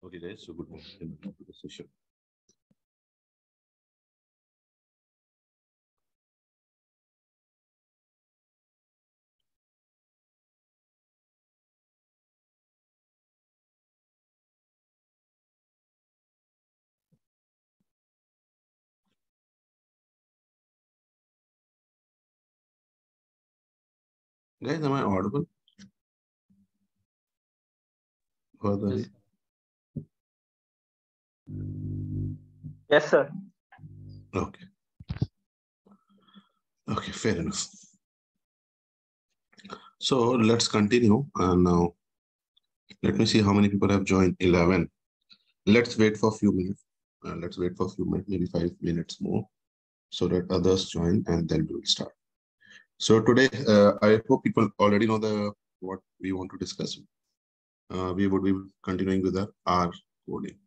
Okay, guys, so good morning to the session. Guys, am I audible? Further? Yes, sir. Okay. Okay, fair enough. So let's continue. And now let me see how many people have joined. 11. Let's wait for a few minutes. Let's wait for a few minutes, maybe 5 minutes more, so that others join and then we will start. So today, I hope people already know what we want to discuss. We would be continuing with our R coding.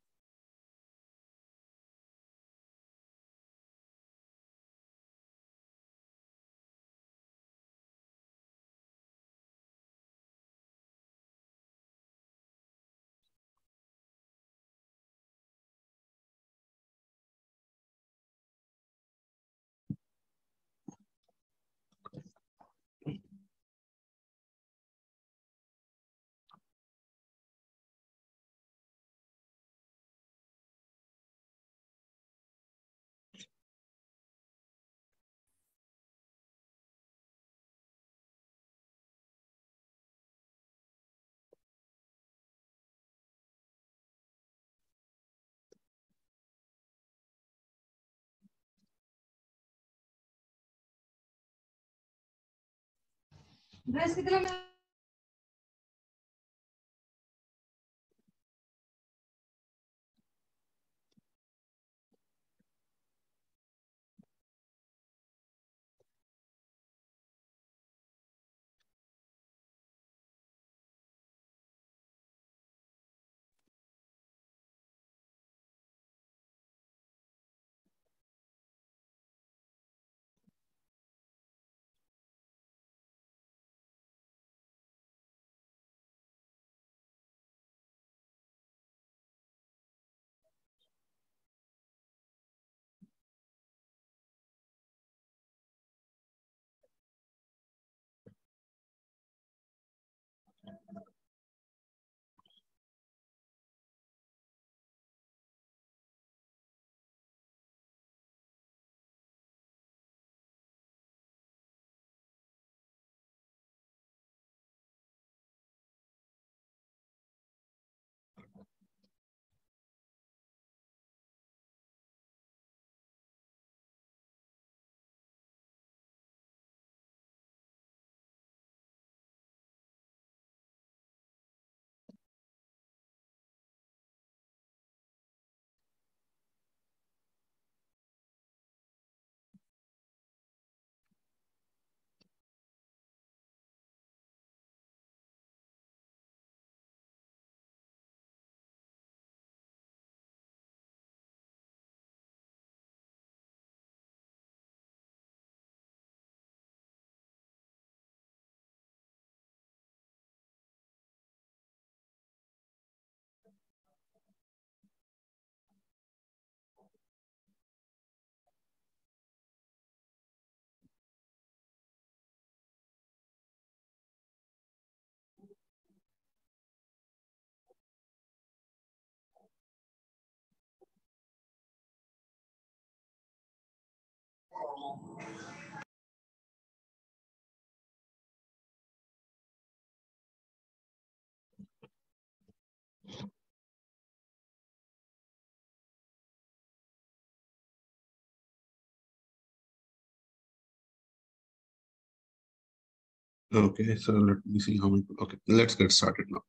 Okay, so let me see how many. Okay, let's get started now.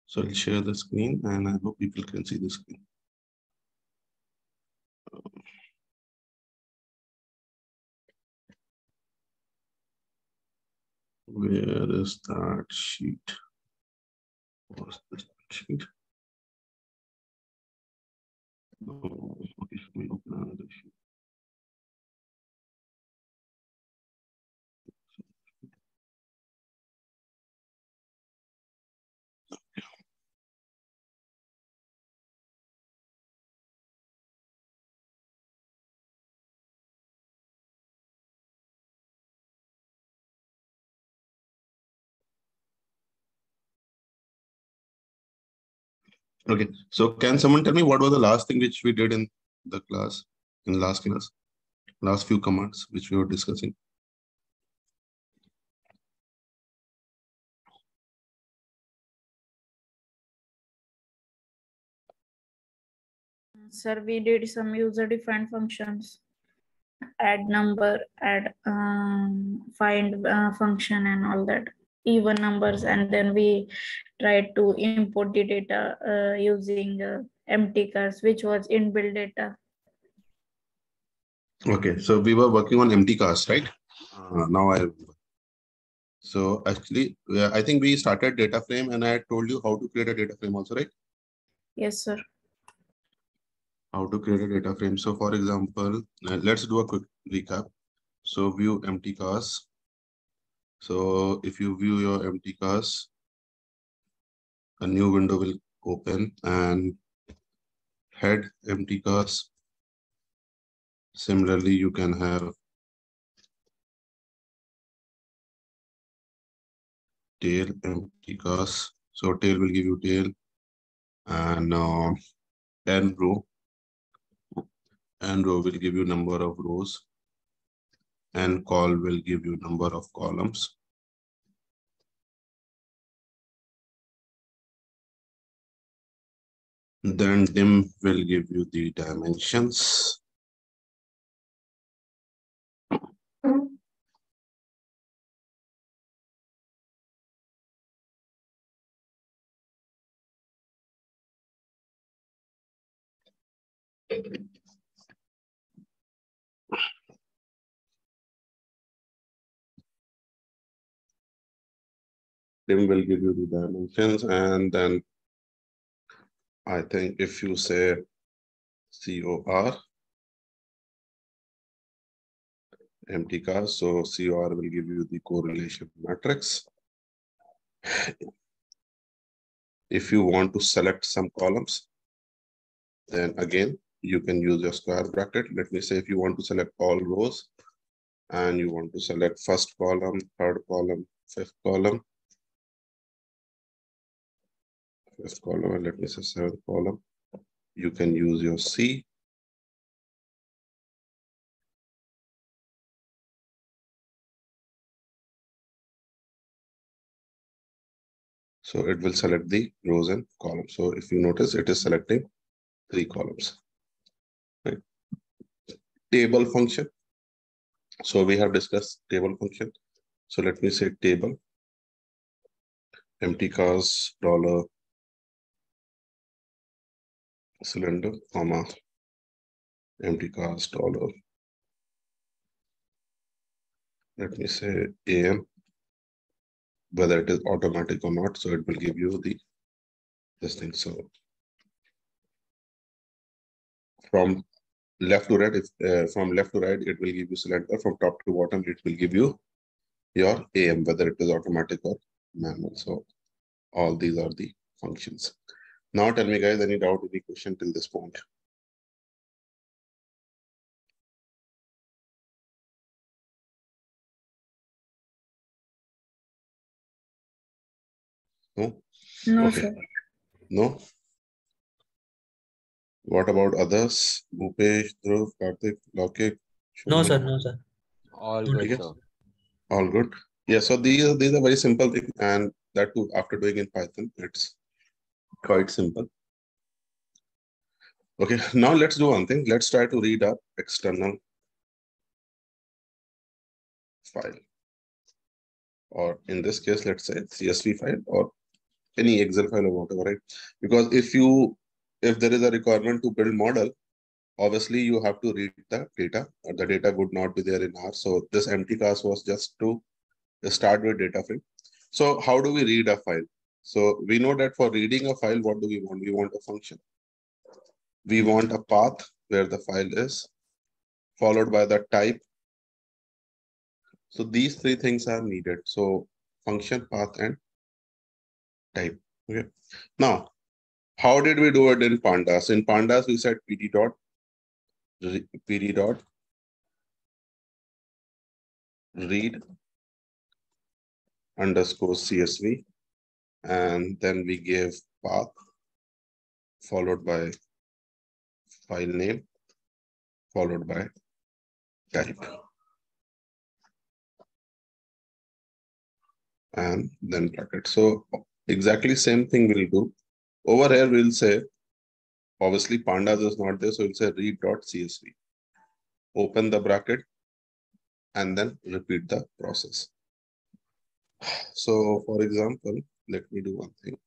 So I'll share the screen and I hope people can see the screen. Where is that sheet? What's this sheet? Oh, okay, let me open another sheet. Okay, so can someone tell me what was the last thing which we did in the class, in last class, last few commands which we were discussing? Sir, we did some user-defined functions, add number, add find function and all that, even numbers, and then we tried to import the data using empty cars, which was inbuilt data. Okay, so we were working on empty cast, right? Now I remember. So actually, I think we started data frame and I told you how to create a data frame also, right? Yes, sir. How to create a data frame. So for example, let's do a quick recap. So view empty cars. So if you view your empty cars, a new window will open and head empty cars. Similarly, you can have tail empty cars. So tail will give you tail and end row. And row will give you number of rows and call will give you number of columns. Then dim will give you the dimensions. Dim will give you the dimensions, and then I think if you say COR, empty cast, so COR will give you the correlation matrix. If you want to select some columns, then again, you can use your square bracket. Let me say if you want to select all rows and you want to select first column, third column, fifth column, and let me say seventh column, you can use your C. So it will select the rows and columns. So if you notice, it is selecting 3 columns. Right? Table function. So we have discussed table function. So let me say table, empty cast dollar cylinder, comma, empty cast dollar. Let me say AM, whether it is automatic or not. So it will give you this thing. So from left to right, from left to right, it will give you cylinder. From top to bottom, it will give you your AM, whether it is automatic or manual. So all these are the functions. Now tell me guys, any doubt, any question till this point? No? No, Okay. sir. No? What about others? Bhupesh, Dhruv, Karthik, Lokik? No, sir. No, sir. All No, good, Okay. sir. All good. Yeah, so these are very simple things, and that too after doing in Python, it's quite simple. Okay, now let's do one thing. Let's try to read our external file. Or in this case, let's say CSV file or any Excel file or whatever, right? Because if there is a requirement to build model, obviously you have to read the data, or the data would not be there in R. So this empty cast was just to start with data frame. So how do we read a file? So we know that for reading a file, what do we want? We want a function. We want a path where the file is, followed by the type. So these 3 things are needed. So function, path, and type. Okay. Now, how did we do it in Pandas? In Pandas, we said pd dot read underscore CSV, and then we gave path followed by file name followed by type, and then bracket. So exactly same thing we'll do. Over here, we'll say, obviously Pandas is not there, so we'll say read.csv. Open the bracket and then repeat the process. So for example, let me do one thing.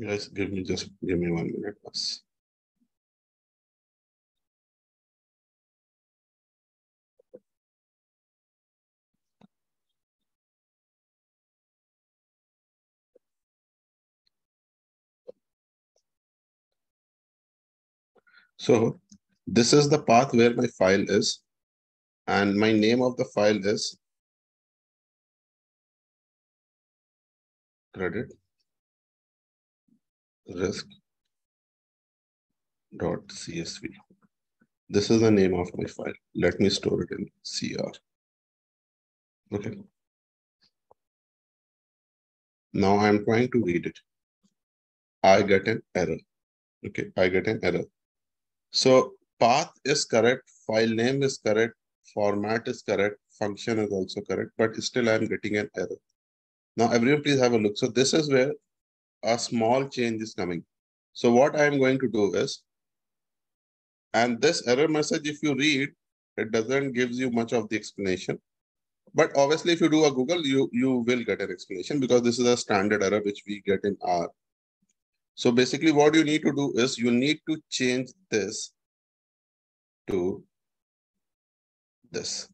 Guys, give me 1 minute, please. So this is the path where my file is, and my name of the file is credit risk.csv. This is the name of my file. Let me store it in CR. Okay. Now I'm trying to read it. I get an error. Okay, I get an error. So path is correct, file name is correct, format is correct, function is also correct, but still I'm getting an error. Now everyone please have a look. So this is where a small change is coming. So what I'm going to do is, and this error message, if you read, it doesn't gives you much of the explanation. But obviously, if you do a Google, you will get an explanation because this is a standard error which we get in R. So basically what you need to do is you need to change this to this.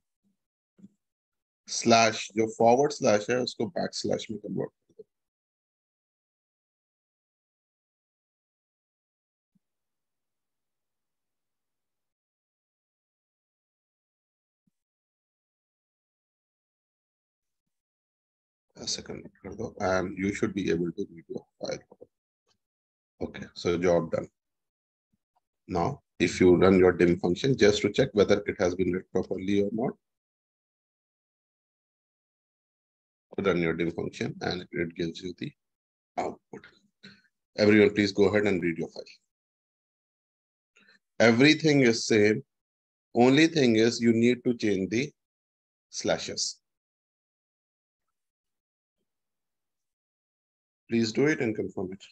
Slash, जो forward slash है उसको backslash में convert कर दो. ऐसे convert कर दो and you should be able to read your file. Okay, so job done. Now, if you run your dim function just to check whether it has been read properly or not, run your dim function and it gives you the output. Everyone, please go ahead and read your file. Everything is same. Only thing is you need to change the slashes. Please do it and confirm it.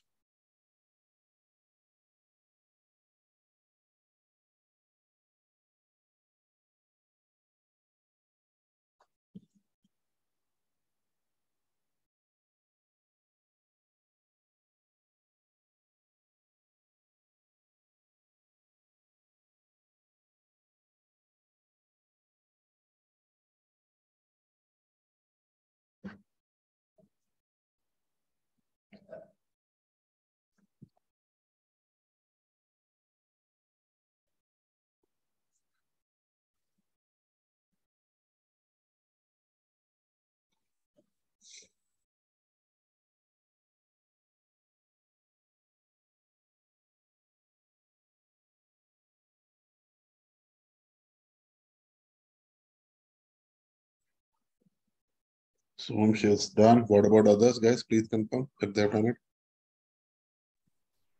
So Vamshi is done. What about others, guys? Please confirm if they've done it.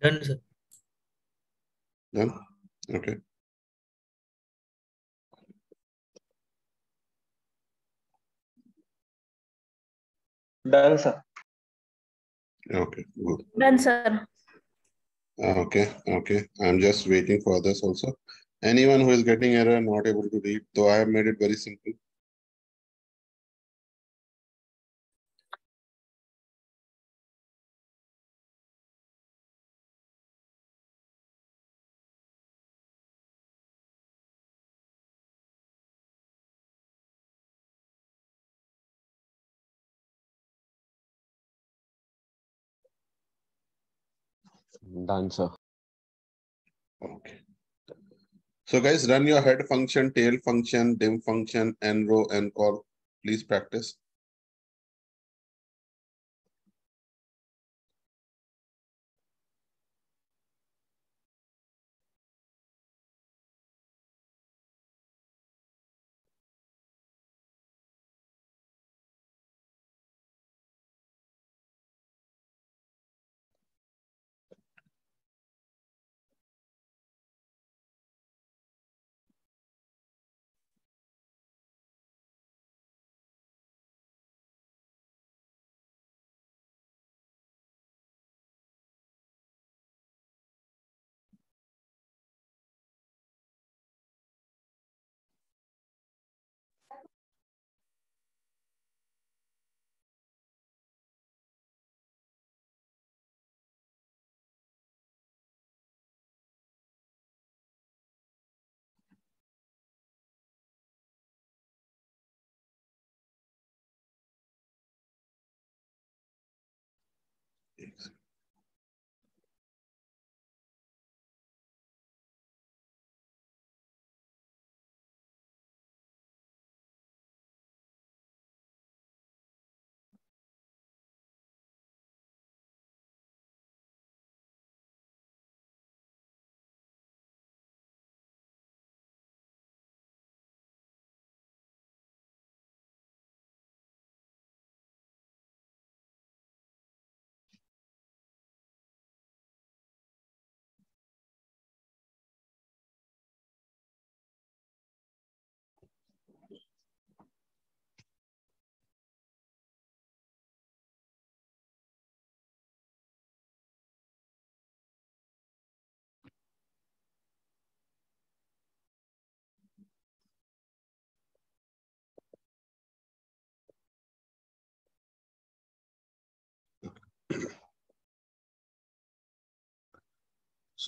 Done, sir. Done? Okay. Done, sir. Okay, good. Done, sir. Okay, okay. I'm just waiting for others also. Anyone who is getting error, not able to read, though I have made it very simple. Done, sir. Okay. So guys, run your head function, tail function, dim function, enrow, encall. Please practice.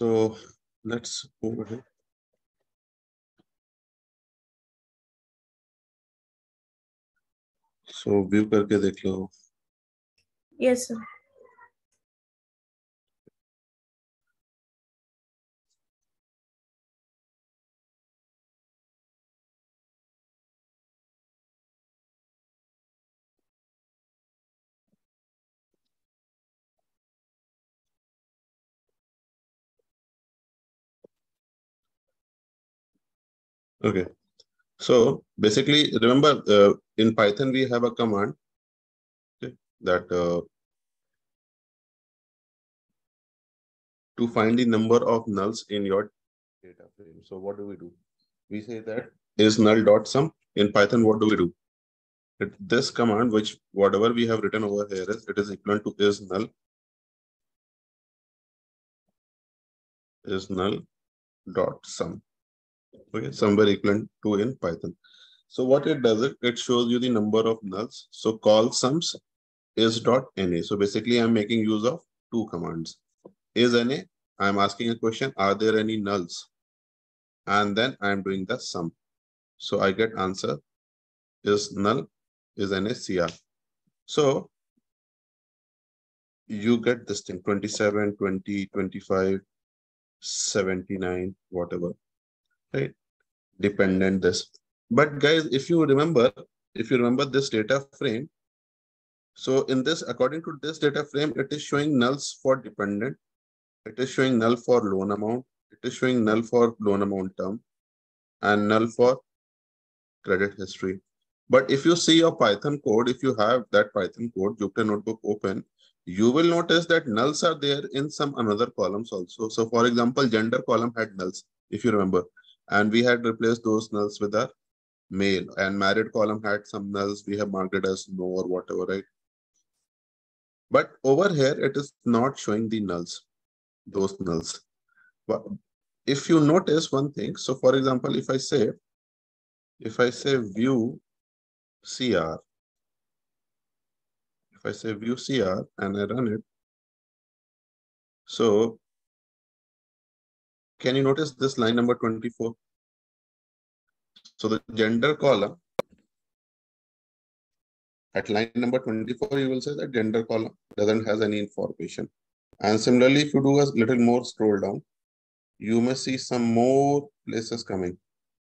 So let's move ahead. So view करके देख लो. Yes, sir. Okay. So basically, remember in Python we have a command, okay, that to find the number of nulls in your data frame. So what do? We say that is null dot sum. In Python, what do? This command, which whatever we have written over here is, it is equivalent to is null dot sum. Okay, somewhere equivalent to in Python. So what it does, it shows you the number of nulls. So call sums is dot na. So basically, I'm making use of two commands. Is na, I'm asking a question, are there any nulls? And then I'm doing the sum. So I get answer is null is na cr. So you get this thing 27, 20, 25, 79, whatever, right? Dependent this. But guys, if you remember this data frame, so in this, according to this data frame, it is showing nulls for dependent. It is showing null for loan amount. It is showing null for loan amount term and null for credit history. But if you see your Python code, if you have that Python code, Jupyter Notebook open, you will notice that nulls are there in some another columns also. So for example, gender column had nulls, if you remember, and we had replaced those nulls with a male, and married column had some nulls. We have marked it as no or whatever, right? But over here, it is not showing the nulls, those nulls. But if you notice one thing, so for example, if I say view CR, if I say view CR and I run it, so can you notice this line number 24? So the gender column at line number 24, you will say that gender column doesn't has any information. And similarly, if you do a little more scroll down, you may see some more places coming.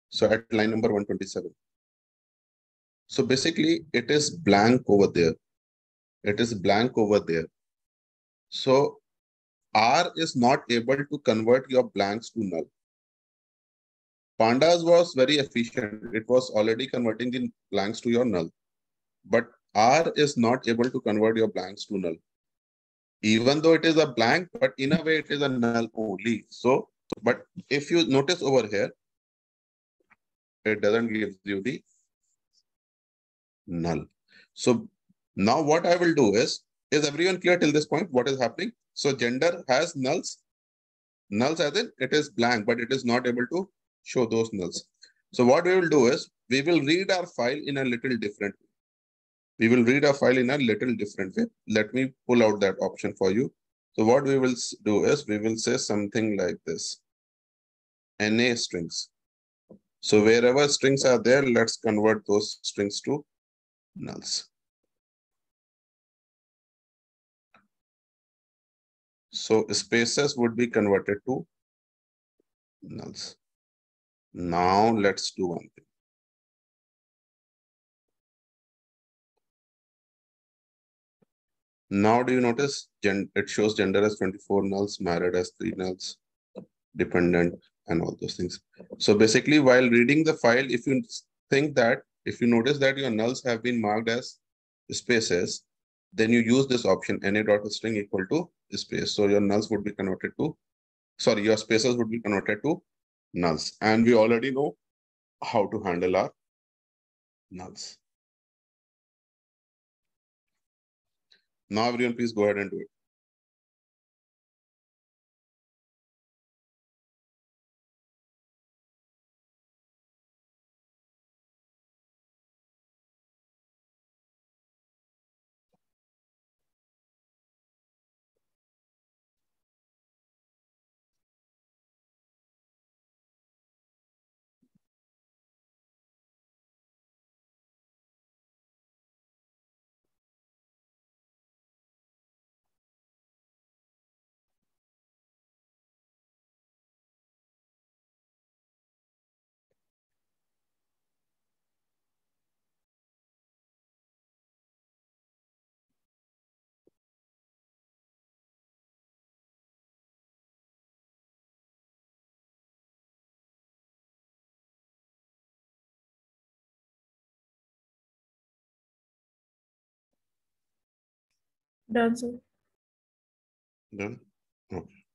So at line number 127. So basically, it is blank over there. It is blank over there. So R is not able to convert your blanks to null. Pandas was very efficient. It was already converting the blanks to your null. But R is not able to convert your blanks to null. Even though it is a blank, but in a way it is a null only. So, but if you notice over here, it doesn't give you the null. So now what I will do is everyone clear till this point what is happening? So gender has nulls. Nulls as in it is blank, but it is not able to show those nulls. So what we will do is we will read our file in a little different way. We will read our file in a little different way. Let me pull out that option for you. So what we will do is we will say something like this. NA strings. So wherever strings are there, let's convert those strings to nulls. So spaces would be converted to nulls. Now let's do one thing. Now do you notice it shows gender as 24 nulls, married as 3 nulls, dependent, and all those things. So basically, while reading the file, if you notice that your nulls have been marked as spaces, then you use this option na.string equal to space. So your nulls would be converted to, your spaces would be converted to nulls. And we already know how to handle our nulls. Now everyone please go ahead and do it. Done, sir. Done. Okay.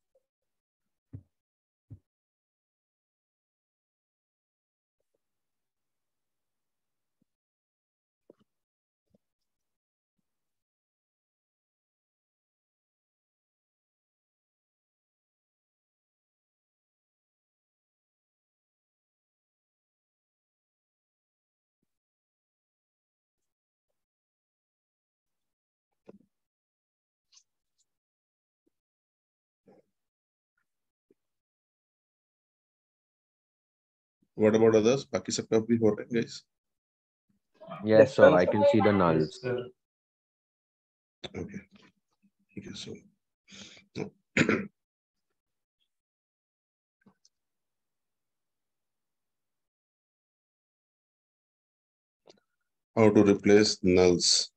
What about others? बाकी सबका भी हो रहा है, guys? Yes, sir. done, I sir. can see the nulls. Okay. Okay, so how to replace nulls,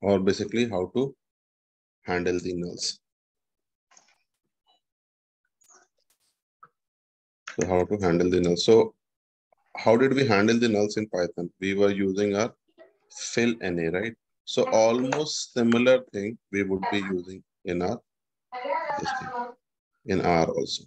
or basically how to handle the nulls. So how to handle the nulls. So how did we handle the nulls in Python? We were using our fill NA, right? So almost similar thing we would be using in our this thing, in R also.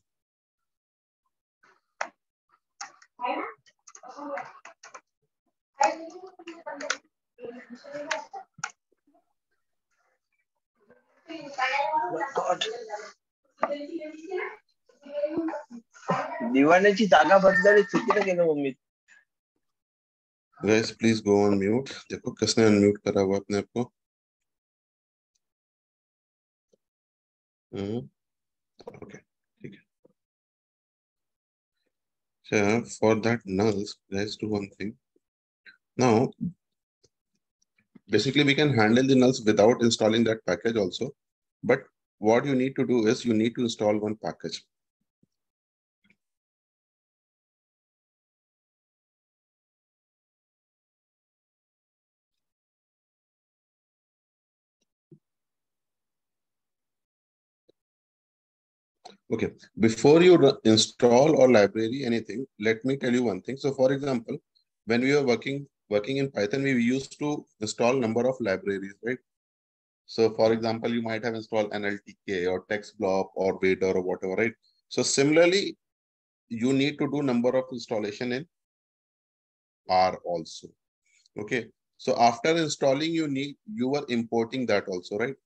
God. दिवाण्याची जागा बदलायला चुकीनं केलं mummy. Guys, please go on mute. देखो किसने unmute करा हुआ अपने आप को? Okay, ठीक है. So for that nulls, let's do one thing. Now, basically we can handle the nulls without installing that package also. But what you need to do is you need to install one package. Okay, before you install or library anything, let me tell you one thing. So for example, when we were working in Python, we used to install number of libraries, right? So for example, you might have installed NLTK or TextBlob or Vader or whatever, right? So similarly, you need to do number of installation in R also. Okay. So after installing, you were importing that also, right?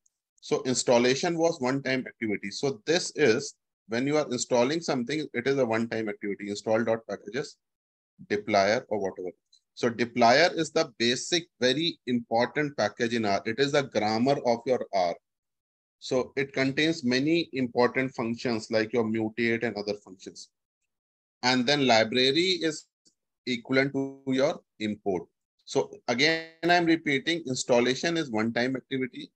So installation was one-time activity. So this is when you are installing something, it is a one-time activity, install.packages, deployer or whatever. So deployer is the basic, very important package in R. It is the grammar of your R. So it contains many important functions like your mutate and other functions. And then library is equivalent to your import. So again, I'm repeating, installation is one-time activity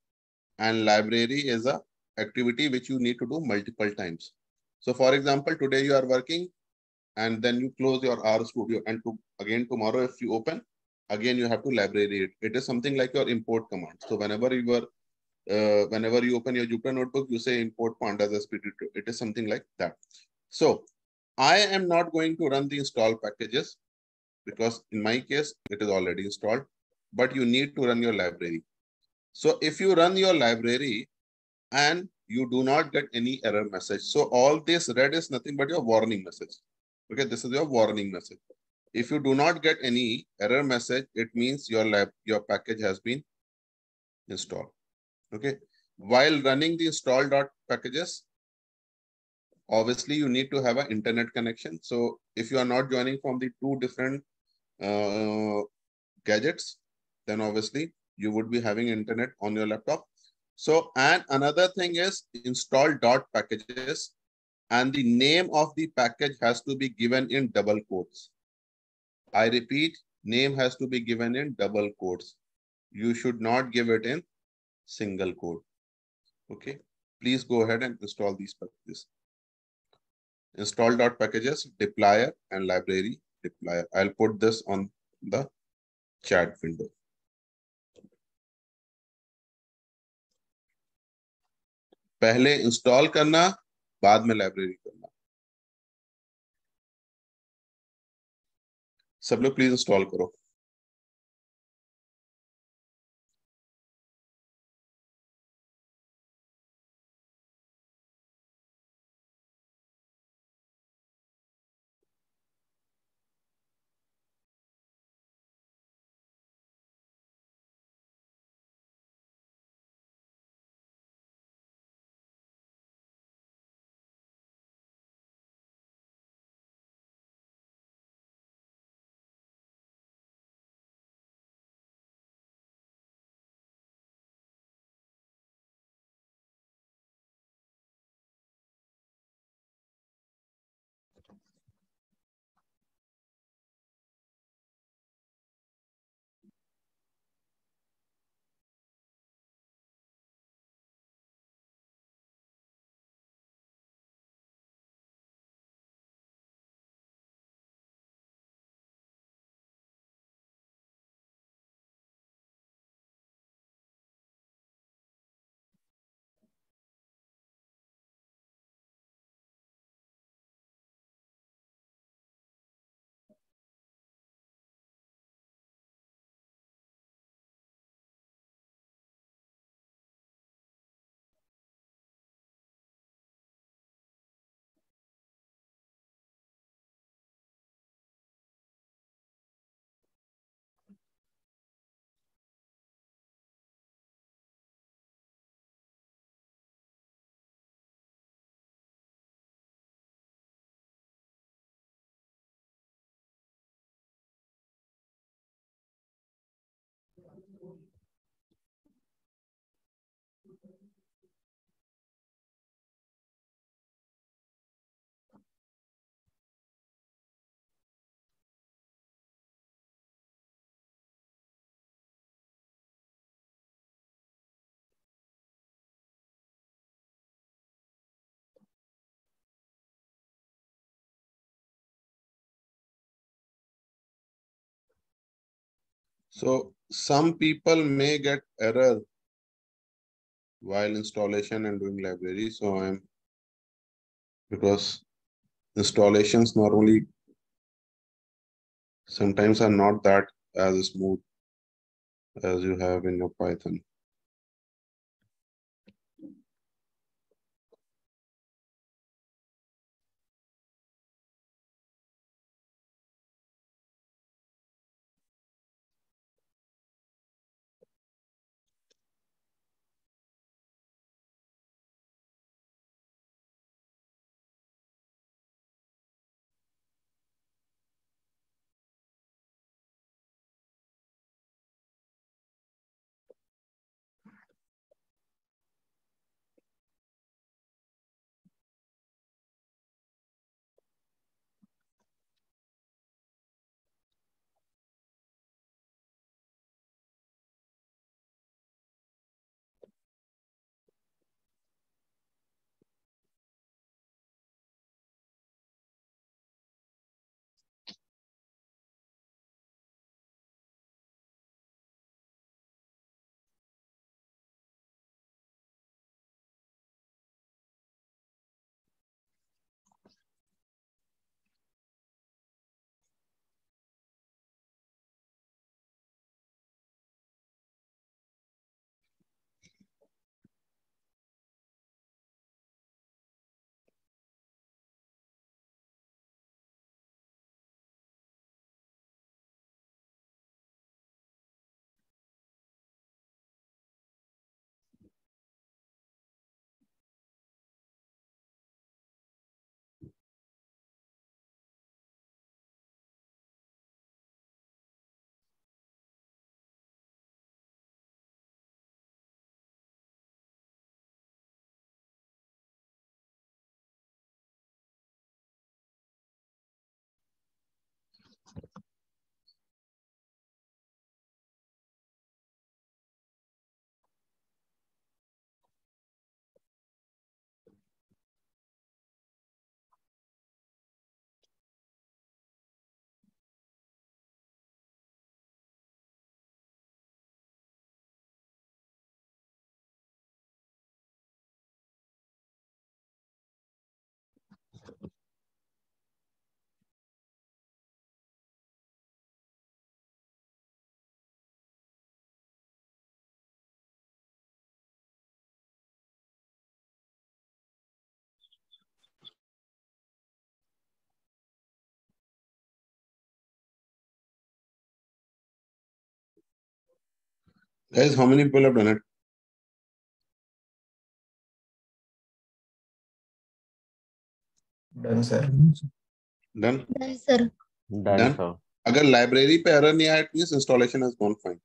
and library is a activity which you need to do multiple times. So for example, today you are working and then you close your R Studio and again tomorrow if you open, again you have to library it. It is something like your import command. So whenever you open your Jupyter notebook, you say import pandas sp2. It is something like that. So I am not going to run the install packages because in my case, it is already installed, but you need to run your library. So if you run your library and you do not get any error message, so all this red is nothing but your warning message. Okay, this is your warning message. If you do not get any error message, it means your package has been installed. Okay, while running the install.packages, obviously you need to have an internet connection. So if you are not joining from the two different gadgets, then obviously you would be having internet on your laptop. So, and another thing is install.packages, and the name of the package has to be given in double quotes. I repeat, name has to be given in double quotes. You should not give it in single quote. Okay, please go ahead and install these packages. Install.packages, deployer and library deployer. I'll put this on the chat window. पहले install करना, बाद में library करना. सब लोग please install करो. So some people may get error while installation and doing library. So because installations normally sometimes are not that as smooth as you have in your Python. Guys, how many people have done it? Done, sir. Done? Done, sir. Done, Done? sir. अगर library पे error नहीं आया, it means installation has gone fine.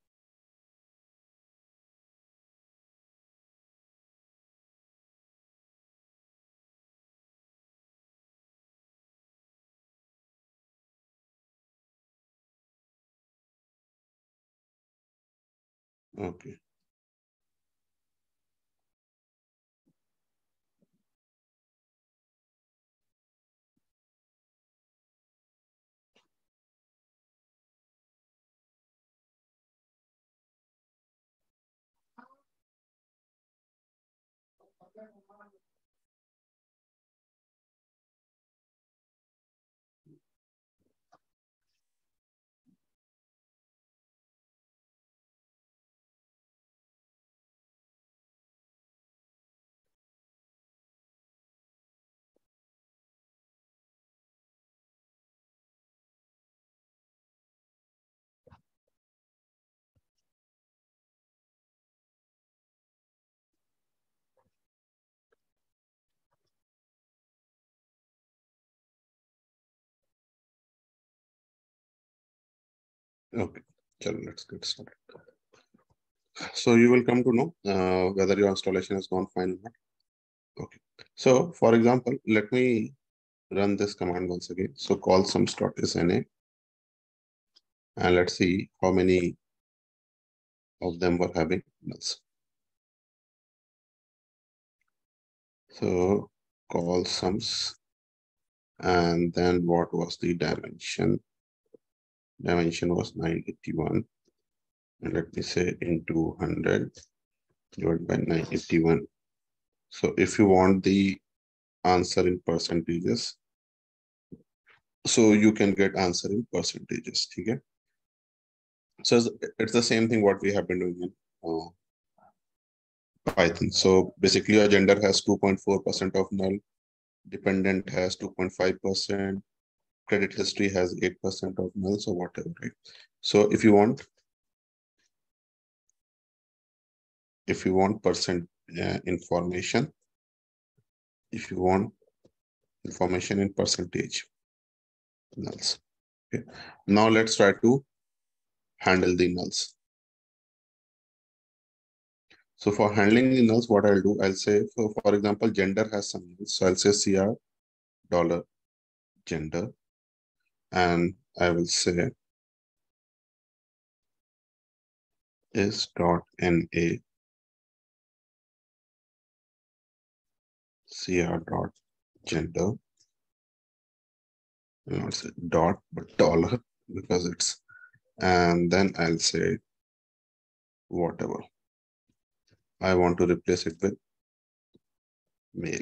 Okay. Okay. Chalo, let's get started. So you will come to know whether your installation has gone fine or not. Okay. So for example, let me run this command once again. So call sums.sna and let's see how many of them were having nulls. So call sums and then what was the dimension? Dimension was 981. And let me say into 100 divided by 981. So if you want the answer in percentages, so you can get answer in percentages. Okay. So it's the same thing what we have been doing in Python. So basically your gender has 2.4% of null, dependent has 2.5%, credit history has 8% of null, so whatever, right? So if you want percent information, if you want information in percentage nulls. Okay. Now let's try to handle the nulls. So for handling the nulls, what I'll do, I'll say, for example, gender has some nulls. So I'll say CR dollar gender, and I will say is dot NA CR dot gender. I'll not say dot, but dollar because it's, and then I'll say whatever. I want to replace it with male.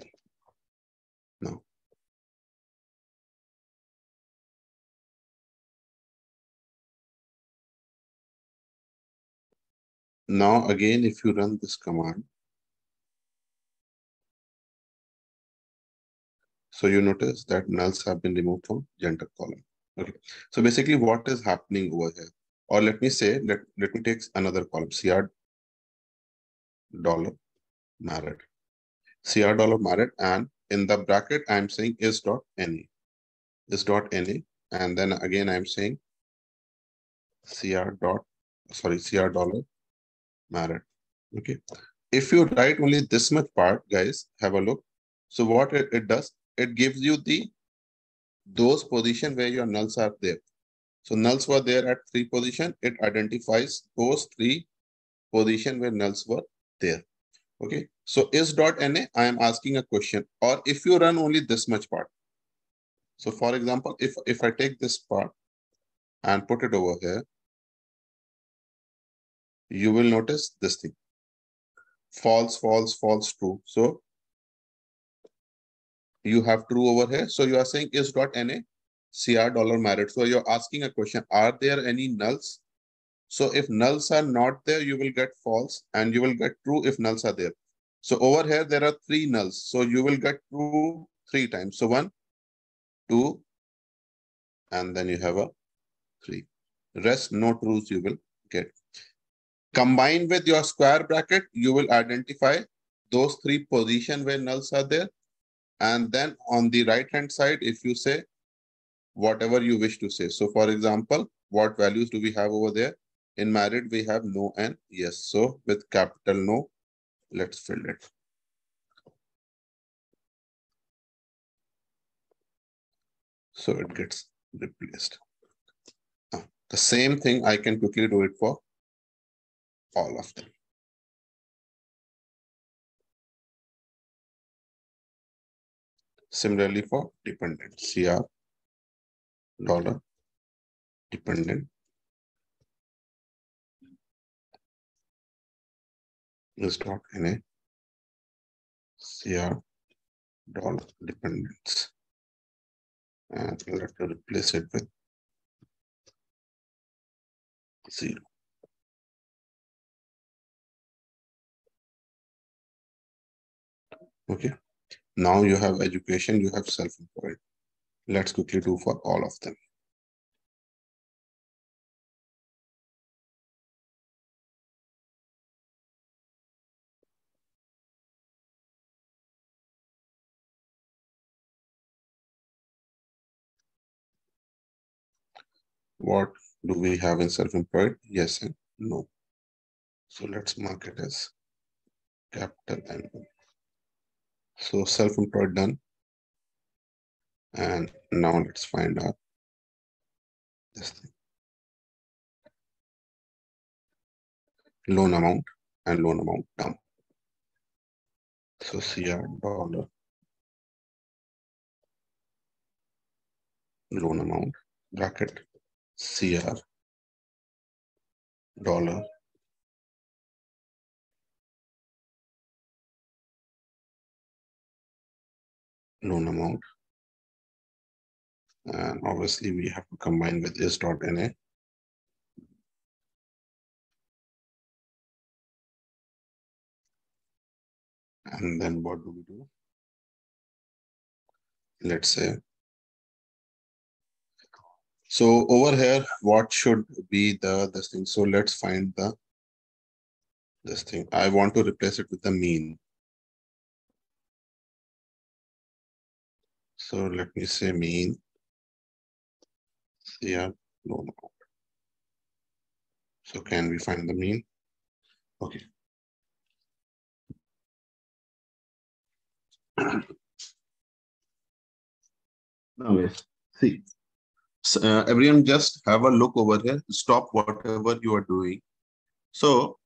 Now, again, if you run this command, so you notice that nulls have been removed from gender column. Okay. So basically what is happening over here, or let me say, let me take another column, CR dollar married, CR dollar married, and in the bracket, I'm saying is dot NA, and then again, I'm saying CR dollar married. Okay. If you write only this much part, guys, have a look. So what it does, it gives you those position where your nulls are there. So nulls were there at 3 position. It identifies those 3 position where nulls were there. Okay. So is.na, I am asking a question. Or if you run only this much part. So for example, if I take this part and put it over here, you will notice this thing. False, false, false, true. So you have true over here. So you are saying is.na CR dollar married. So you're asking a question. Are there any nulls? So if nulls are not there, you will get false and you will get true if nulls are there. So over here, there are 3 nulls. So you will get true 3 times. So 1, 2, and then you have a 3. Rest, no trues you will get. Combined with your square bracket, you will identify those 3 positions where nulls are there. And then on the right-hand side, if you say whatever you wish to say. So for example, what values do we have over there? In married, we have no and yes. So with capital no, let's fill it. So it gets replaced. Now, the same thing, I can quickly do it for all of them. Similarly for dependent, CR dollar dependent is dot NA CR dollar dependents. And we'll have to replace it with 0. Okay. Now you have education, you have self-employed. Let's quickly do for all of them. What do we have in self-employed? Yes and no. So let's mark it as capital N. So self-employed done. And now let's find out this thing. Loan amount and loan amount down. So CR dollar loan amount bracket CR dollar loan amount, and obviously we have to combine with is.na. And then what do we do? Let's say, so over here, what should be this thing? So let's find this thing. I want to replace it with the mean. So let me say mean CR loan amount. So can we find the mean? Okay. Now yes, see. So, everyone just have a look over here. Stop whatever you are doing. So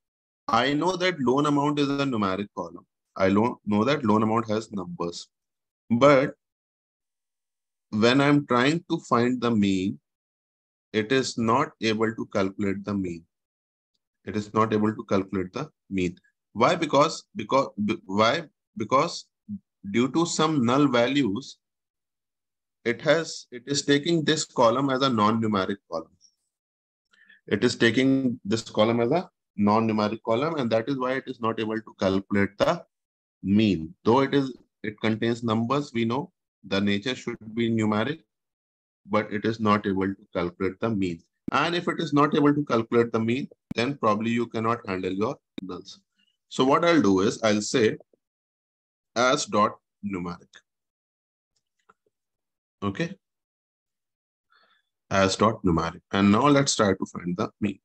I know that loan amount is a numeric column. I know that loan amount has numbers. But when I'm trying to find the mean, it is not able to calculate the mean. It is not able to calculate the mean. Why? Because due to some null values, it is taking this column as a non-numeric column. It is taking this column as a non-numeric column, and that is why it is not able to calculate the mean. Though it contains numbers, we know the nature should be numeric, but it is not able to calculate the mean. And if it is not able to calculate the mean, then probably you cannot handle your nulls. So what I'll do is I'll say as dot numeric. Okay. As dot numeric. And now let's try to find the mean.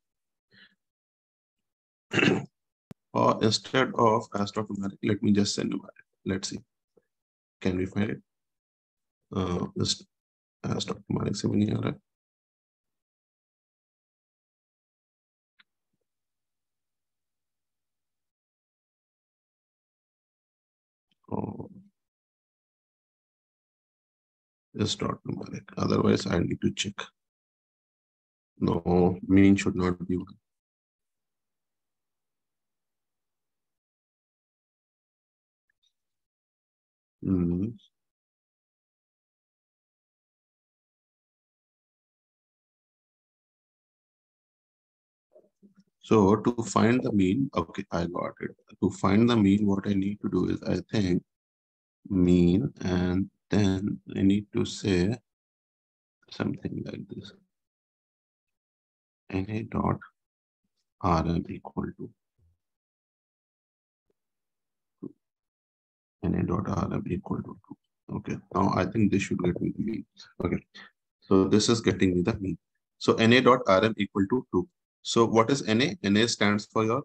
Or instead of as dot numeric, let me just say numeric. Let's see. Can we find it? As dot numeric se bhi nahi aa raha hai. Oh. Is dot numeric. Otherwise, I need to check. No, mean should not be one. So to find the mean, okay, I got it. To find the mean, what I need to do is I think mean, and then I need to say something like this. NA dot RM equal to NA dot RM equal to 2. Okay, now I think this should get me the mean. Okay, so this is getting me the mean. So NA dot RM equal to 2. So what is NA? NA stands for your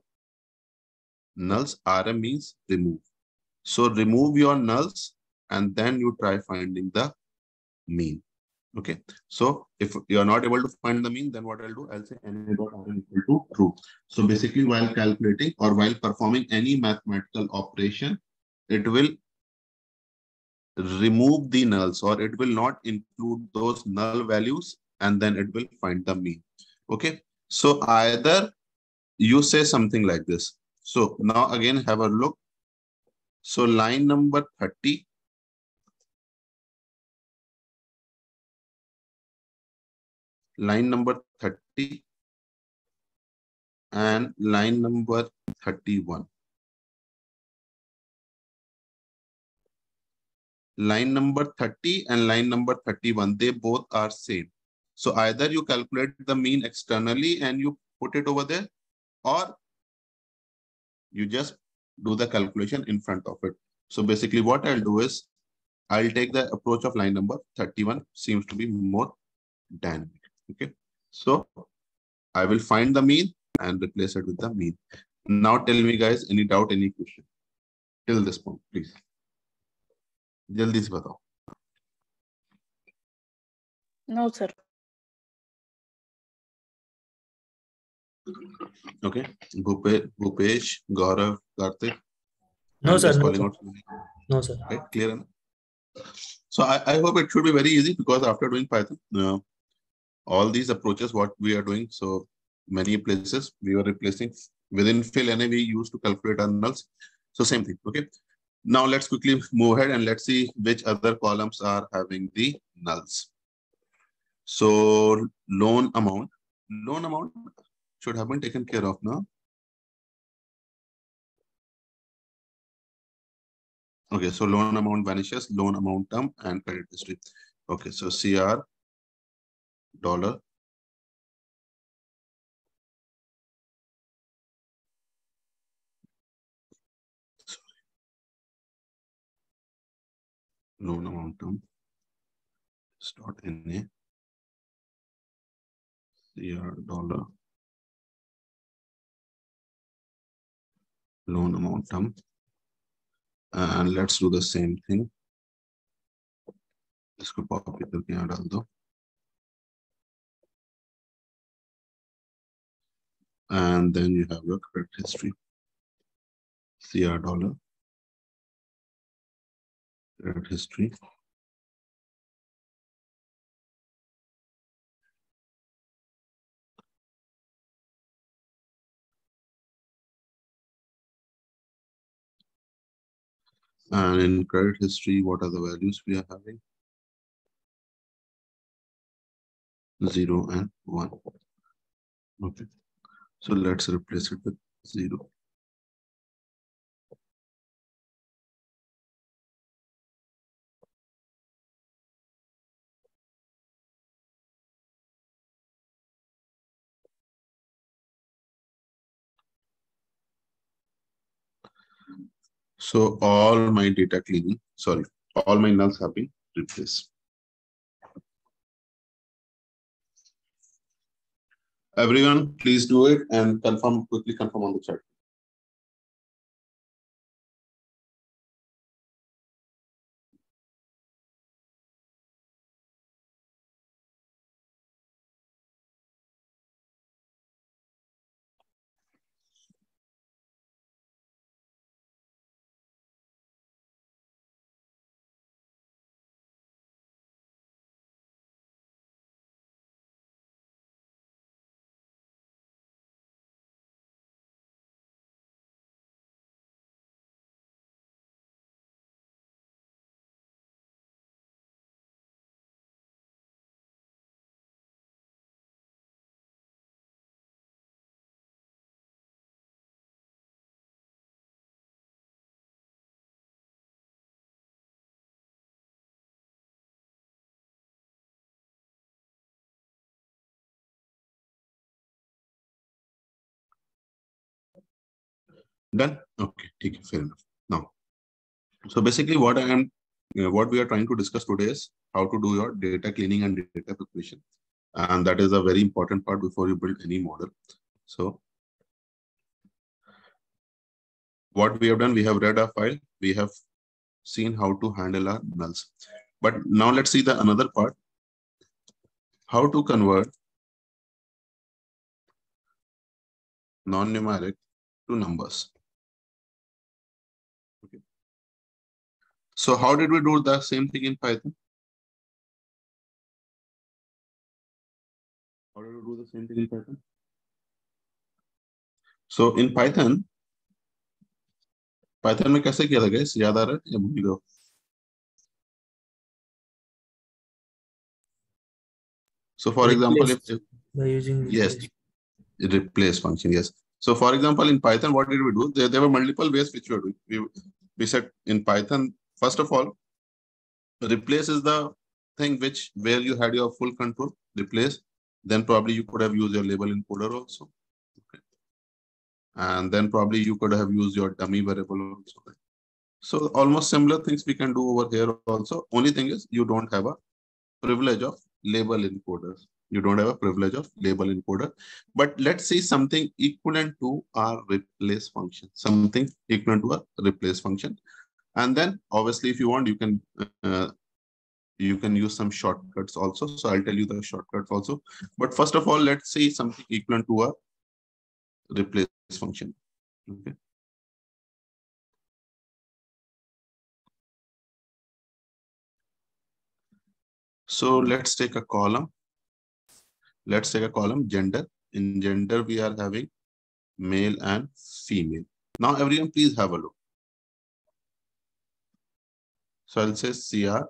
nulls. RM means remove. So remove your nulls and then you try finding the mean. Okay. So if you're not able to find the mean, then what I'll do, I'll say NA dot RM equal to true. So basically while calculating or while performing any mathematical operation, it will remove the nulls or it will not include those null values and then it will find the mean. Okay. So either you say something like this. So now again have a look. So line number 30. Line number 30 and line number 31. Line number 30 and line number 31, they both are same. So either you calculate the mean externally and you put it over there, or you just do the calculation in front of it. So basically what I'll do is I'll take the approach of line number 31, seems to be more dynamic. Okay. So I will find the mean and replace it with the mean. Now tell me guys, any doubt, any question till this point, please. Jaldi se batao. No, sir. Okay. Bhupesh, Gaurav, Karthik. No, sir. No, calling sir. out. No, sir. Right, clear enough? So I hope it should be very easy, because after doing Python, all these approaches, what we are doing, so many places we are replacing within fill NA we used to calculate our nulls. So same thing. Okay. Now let's quickly move ahead and let's see which other columns are having the nulls. So loan amount should have been taken care of now. Okay, so loan amount vanishes, loan amount term and credit history. Okay, so CR dollar. Sorry. Loan amount term. Start NA. CR dollar. Loan amount term. And let's do the same thing. इसको copy करके यहाँ डाल दो. And then you have your credit history. CR dollar. Credit history. And in credit history, what are the values we are having? 0 and 1. Okay. So let's replace it with 0. So all my data cleaning, all my nulls have been replaced. Everyone, please do it and quickly confirm on the chat. Done? Okay, take it, fair enough. Now, so basically what we are trying to discuss today is how to do your data cleaning and data preparation. And that is a very important part before you build any model. So what we have done, we have read our file, we have seen how to handle our nulls. But now let's see the another part, how to convert non-numeric to numbers. Okay. So how did we do the same thing in Python? How did we do the same thing in Python? So in Python में कैसे किया था guys? याद आ रहा है या भूल गए? So for example, if by using replace function, yes. So for example, in Python, what did we do? There were multiple ways which we were doing. We said in Python, first of all, replace is the thing where you had your full control. Replace, then probably you could have used your label encoder also. Okay. And then probably you could have used your dummy variable also. So almost similar things we can do over here also. Only thing is you don't have a privilege of label encoders. You don't have a privilege of label encoder. But let's see something equivalent to our replace function, something equivalent to a replace function. And then obviously, if you want, you can use some shortcuts also. So I'll tell you the shortcuts also. But first of all, let's see something equivalent to a replace function. Okay. So let's take a column. Let's take a column gender. In gender, we are having male and female. Now, everyone, please have a look. So I'll say CR.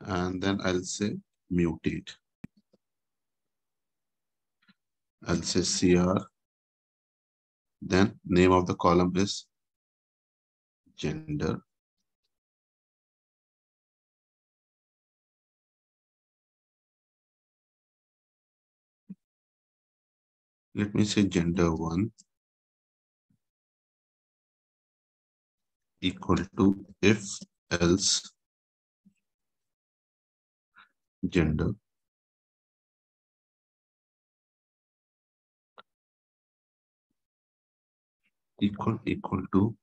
And then I'll say mutate. I'll say CR. Then name of the column is gender. Let me say gender 1 equal to if else gender equal to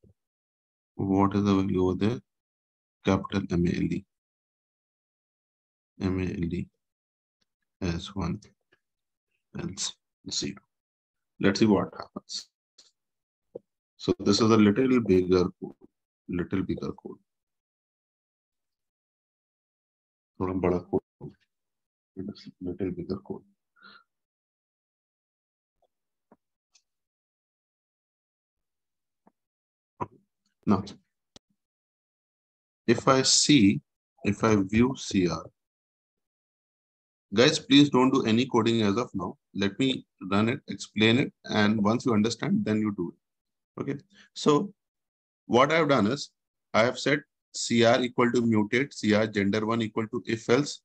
what is the value over there? Capital MALE. MALE as 1 else 0. Let's see what happens. So this is a little bigger code. Little bigger code. थोड़ा बड़ा code. Little bigger code. Now, if I view CR, guys, please don't do any coding as of now. Let me run it, explain it, and once you understand, then you do it. Okay. So what I've done is I have set CR equal to mutate, CR gender 1 equal to if else.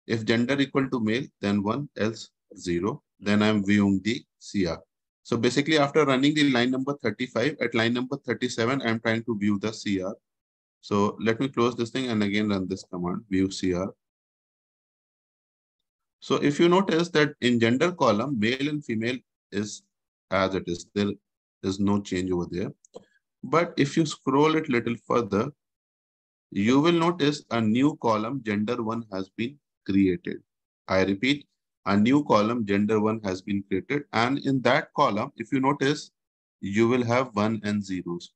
If gender equal to male, then 1 else 0. Then I'm viewing the CR. So basically, after running the line number 35, at line number 37, I'm trying to view the CR. So let me close this thing and again run this command, view CR. So if you notice that in gender column, male and female is as it is. There is no change over there. But if you scroll it little further, you will notice a new column, gender 1 has been created. I repeat, a new column, gender 1 has been created. And in that column, if you notice, you will have 1 and zeros.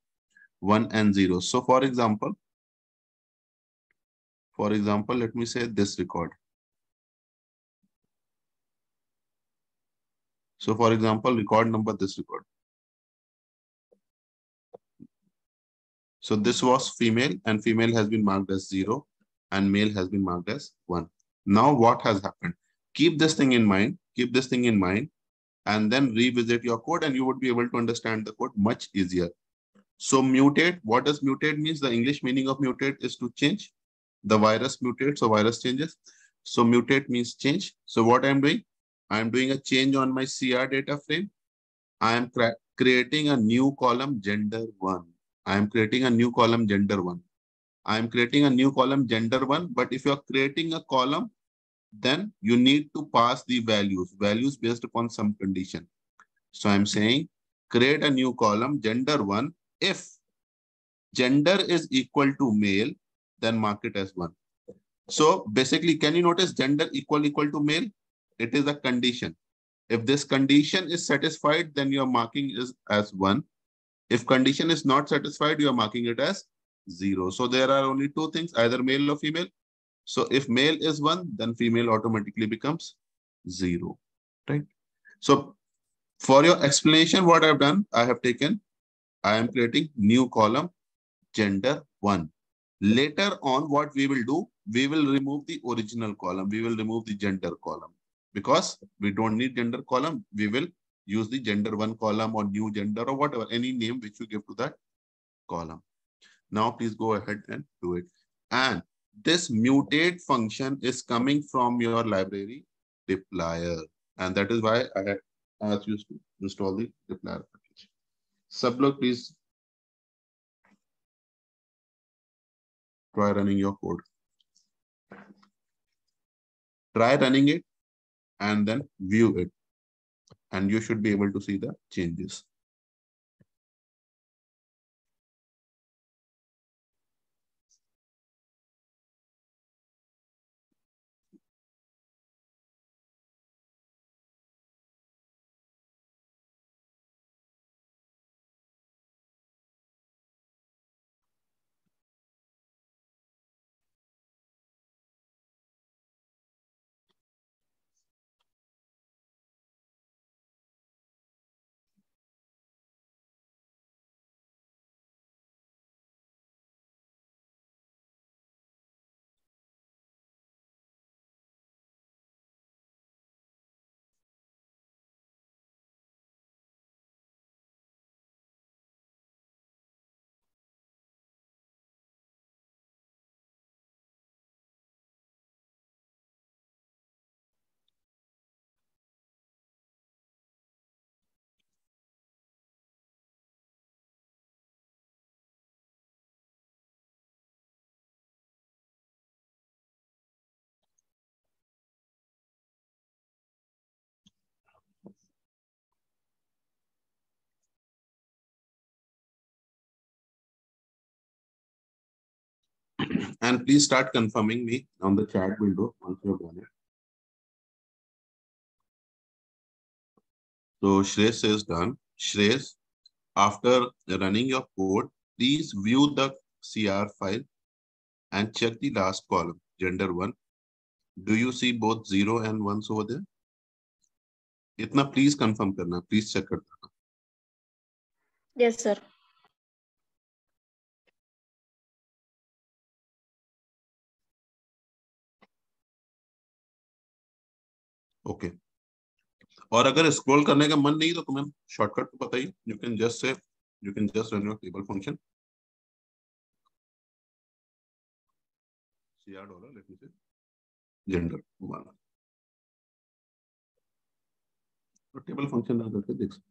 1 and 0. So for example, let me say this record. So for example, record number, this record. So this was female and female has been marked as 0 and male has been marked as 1. Now what has happened? Keep this thing in mind, and then revisit your code and you would be able to understand the code much easier. So mutate, what does mutate means? The English meaning of mutate is to change. The virus mutates, so virus changes. So mutate means change. So what I'm doing? I'm doing a change on my CR data frame. I am creating a new column gender 1. I am creating a new column gender 1. I am creating a new column gender 1. But if you are creating a column, then you need to pass the values based upon some condition. So I'm saying create a new column gender 1. If gender is equal to male, then mark it as 1. So basically, can you notice gender equal to male? It is a condition. If this condition is satisfied, then your marking is as 1. If condition is not satisfied, you are marking it as 0. So there are only two things, either male or female. So if male is 1, then female automatically becomes 0, right? So for your explanation, what I've done, I am creating new column, gender 1. Later on, what we will do, we will remove the original column. We will remove the gender column because we don't need gender column. We will use the gender 1 column or new gender or whatever, any name which you give to that column. Now, please go ahead and do it. And this mutate function is coming from your library dplyr. And that is why I asked you to install the dplyr package. Sublog, please try running your code. Try running it and then view it. And you should be able to see the changes. And please start confirming me on the chat window once you have done it. So Shreya is done. Shreya, after running your code, please view the CR file and check the last column, gender 1. Do you see both 0 and 1s over there? Itna please confirm karna, please check karna. Yes, sir. Okay. और अगर scroll करने का मन नहीं तो तुम्हें shortcut तो पता ही, you can just say, you can just run your table function. CR dollar, let me say, gender 1. तो टेबल फंक्शन रन करके देख सकते.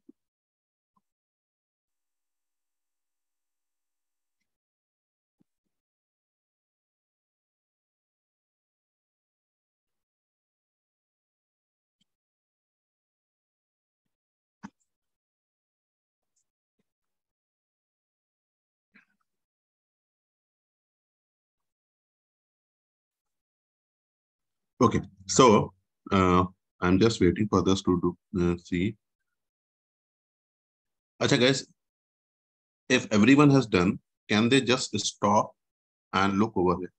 Okay, so I'm just waiting for this to see. Acha guys, if everyone has done, can they just stop and look over here?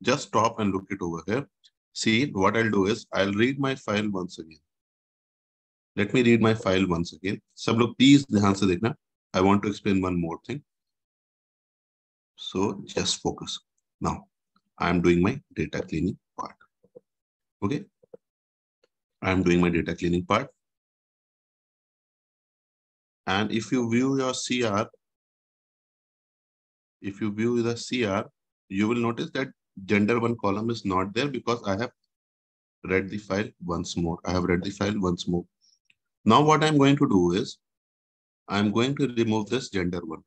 Just stop and look it over here. See, what I'll do is I'll read my file once again. Let me read my file once again. Sab log please dhyan se dekhna. I want to explain one more thing. So just focus. Now, I'm doing my data cleaning part. Okay. I'm doing my data cleaning part. And if you view your CR, if you view the CR, you will notice that gender 1 column is not there because I have read the file once more. I have read the file once more. Now what I'm going to do is I'm going to remove this gender 1.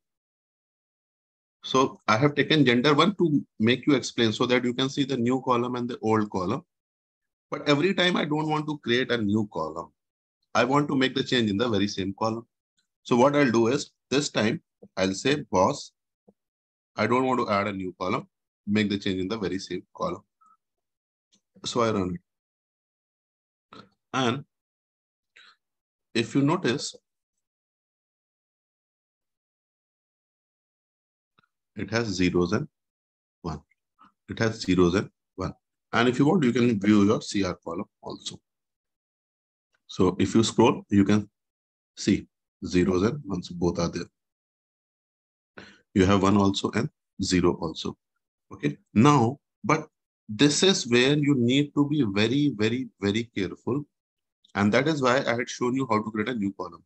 So I have taken gender 1 to make you explain so that you can see the new column and the old column. But every time I don't want to create a new column. I want to make the change in the very same column. So what I'll do is this time I'll say boss. I don't want to add a new column, make the change in the very same column. So I run it. And if you notice, it has zeros and 1. It has zeros and 1. And if you want, you can view your CR column also. So if you scroll, you can see zeros and 1s, both are there. You have 1 also and 0 also. Okay. Now, but this is where you need to be very, very, very careful. And that is why I had shown you how to create a new column.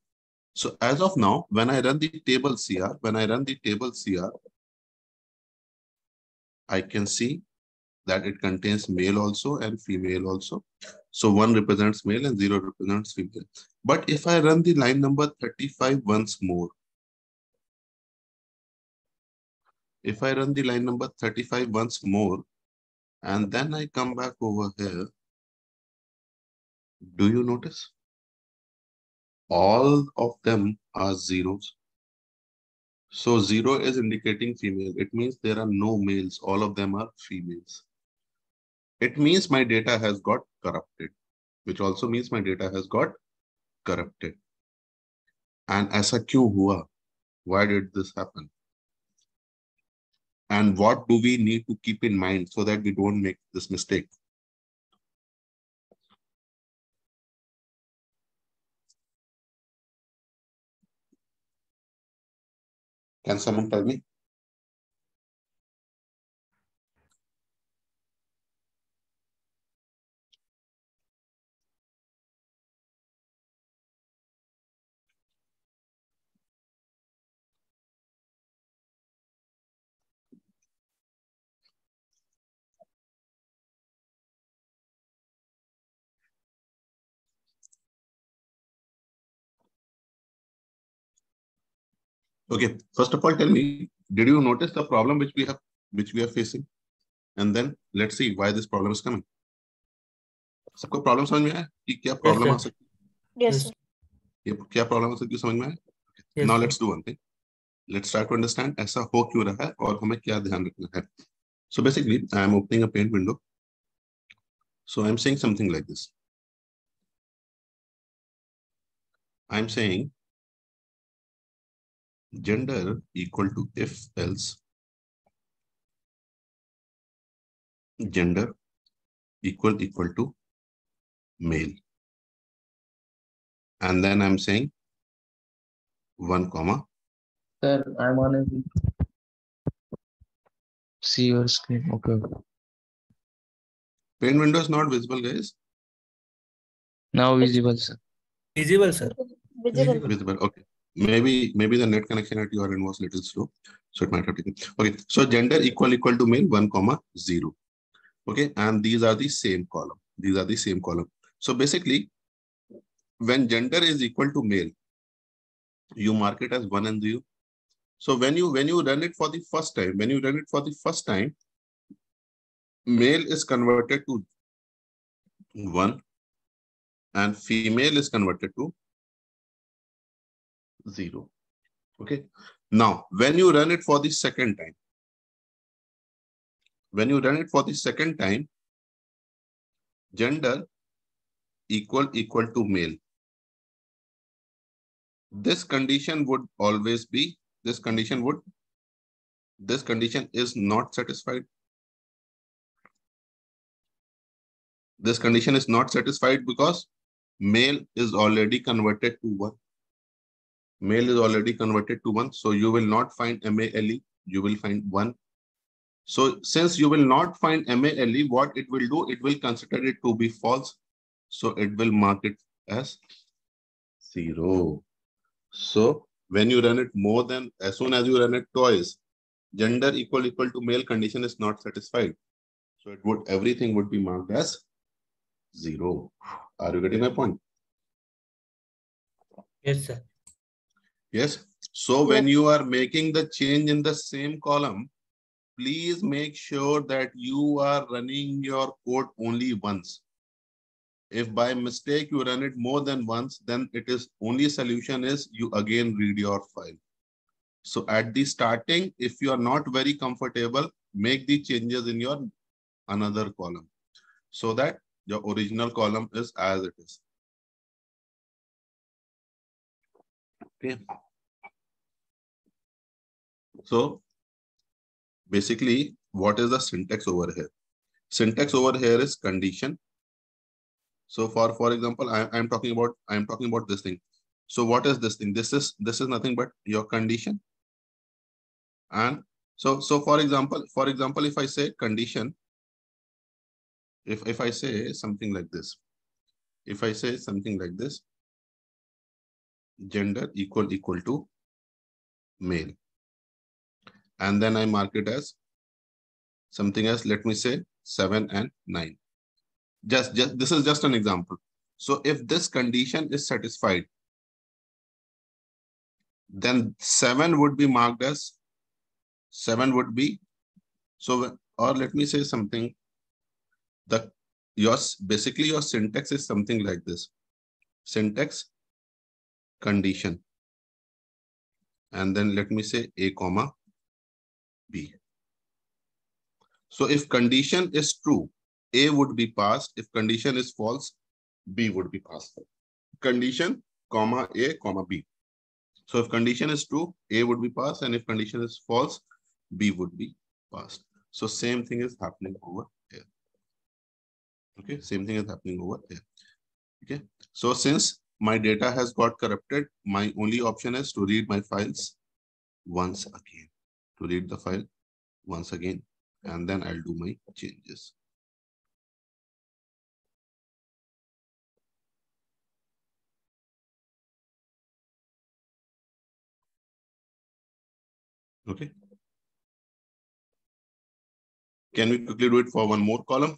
So as of now, when I run the table CR, I can see that it contains male also and female also. So 1 represents male and 0 represents female. But if I run the line number 35 once more, if I run the line number 35 once more, and then I come back over here, Do you notice? All of them are zeros. So 0 is indicating female. It means there are no males. All of them are females. It means my data has got corrupted, which also means my data has got corrupted. And aisa kyun hua? Why did this happen? And what do we need to keep in mind so that we don't make this mistake? Can someone tell me? Okay, first of all, tell me, did you notice the problem which we are facing? And then let's see why this problem is coming. सबको problem समझ में आया कि क्या problem आ सकती है? Yes, sir. ये क्या प्रॉब्लम आ सकती है समझ में आया? Yes, Now sir. let's do one thing. Let's try to understand ऐसा हो क्यों रहा है और हमें क्या ध्यान रखना है. So basically, I am opening a paint window. So I'm saying something like this. I'm saying gender equal to if else gender equal to male. And then I'm saying 1 comma. Sir, I'm unable to see your screen. Okay. Paint window is not visible, guys. Now visible, sir. Visible, sir. Visible. Visible. Okay. Maybe the net connection at your end was a little slow, so it might have taken. Okay. So gender equal to male 1 comma 0. Okay, and these are the same column. These are the same column. So basically, when gender is equal to male, you mark it as 1 and 0. So when you run it for the first time, male is converted to 1 and female is converted to 0. Okay. Now, when you run it for the second time, gender equal to male. This condition would always be, this condition is not satisfied. This condition is not satisfied because male is already converted to 1. Male is already converted to 1. So you will not find MALE, you will find 1. So since you will not find MALE, what it will do, it will consider it to be false. So it will mark it as 0. So when you run it as soon as you run it twice, gender equal to male condition is not satisfied. So everything would be marked as 0. Are you getting my point? Yes, sir. Yes. So when you are making the change in the same column, please make sure that you are running your code only once. If by mistake you run it more than once, then it is only solution is you again read your file. So at the starting, if you are not very comfortable, make the changes in your another column so that your original column is as it is. Okay. So basically, what is the syntax over here? Syntax over here is condition. So for example, I'm talking about this thing. So what is this thing? This is nothing but your condition. And so for example, if I say condition, if I say something like this, gender equal to male, and then I mark it as something else. Let me say 7 and 9. Just this is just an example. So if this condition is satisfied, then 7 would be marked as 7 would be, so, or let me say something, basically your syntax is something like this. Syntax, condition, and then let me say A comma B. So if condition is true, A would be passed. If condition is false, B would be passed. Condition, comma A, comma B. So if condition is true, A would be passed, and if condition is false, B would be passed. So same thing is happening over here. Okay, same thing is happening over here. Okay, so since my data has got corrupted, my only option is to read my files once again. To read the file once again, and then I'll do my changes. Okay. Can we quickly do it for one more column?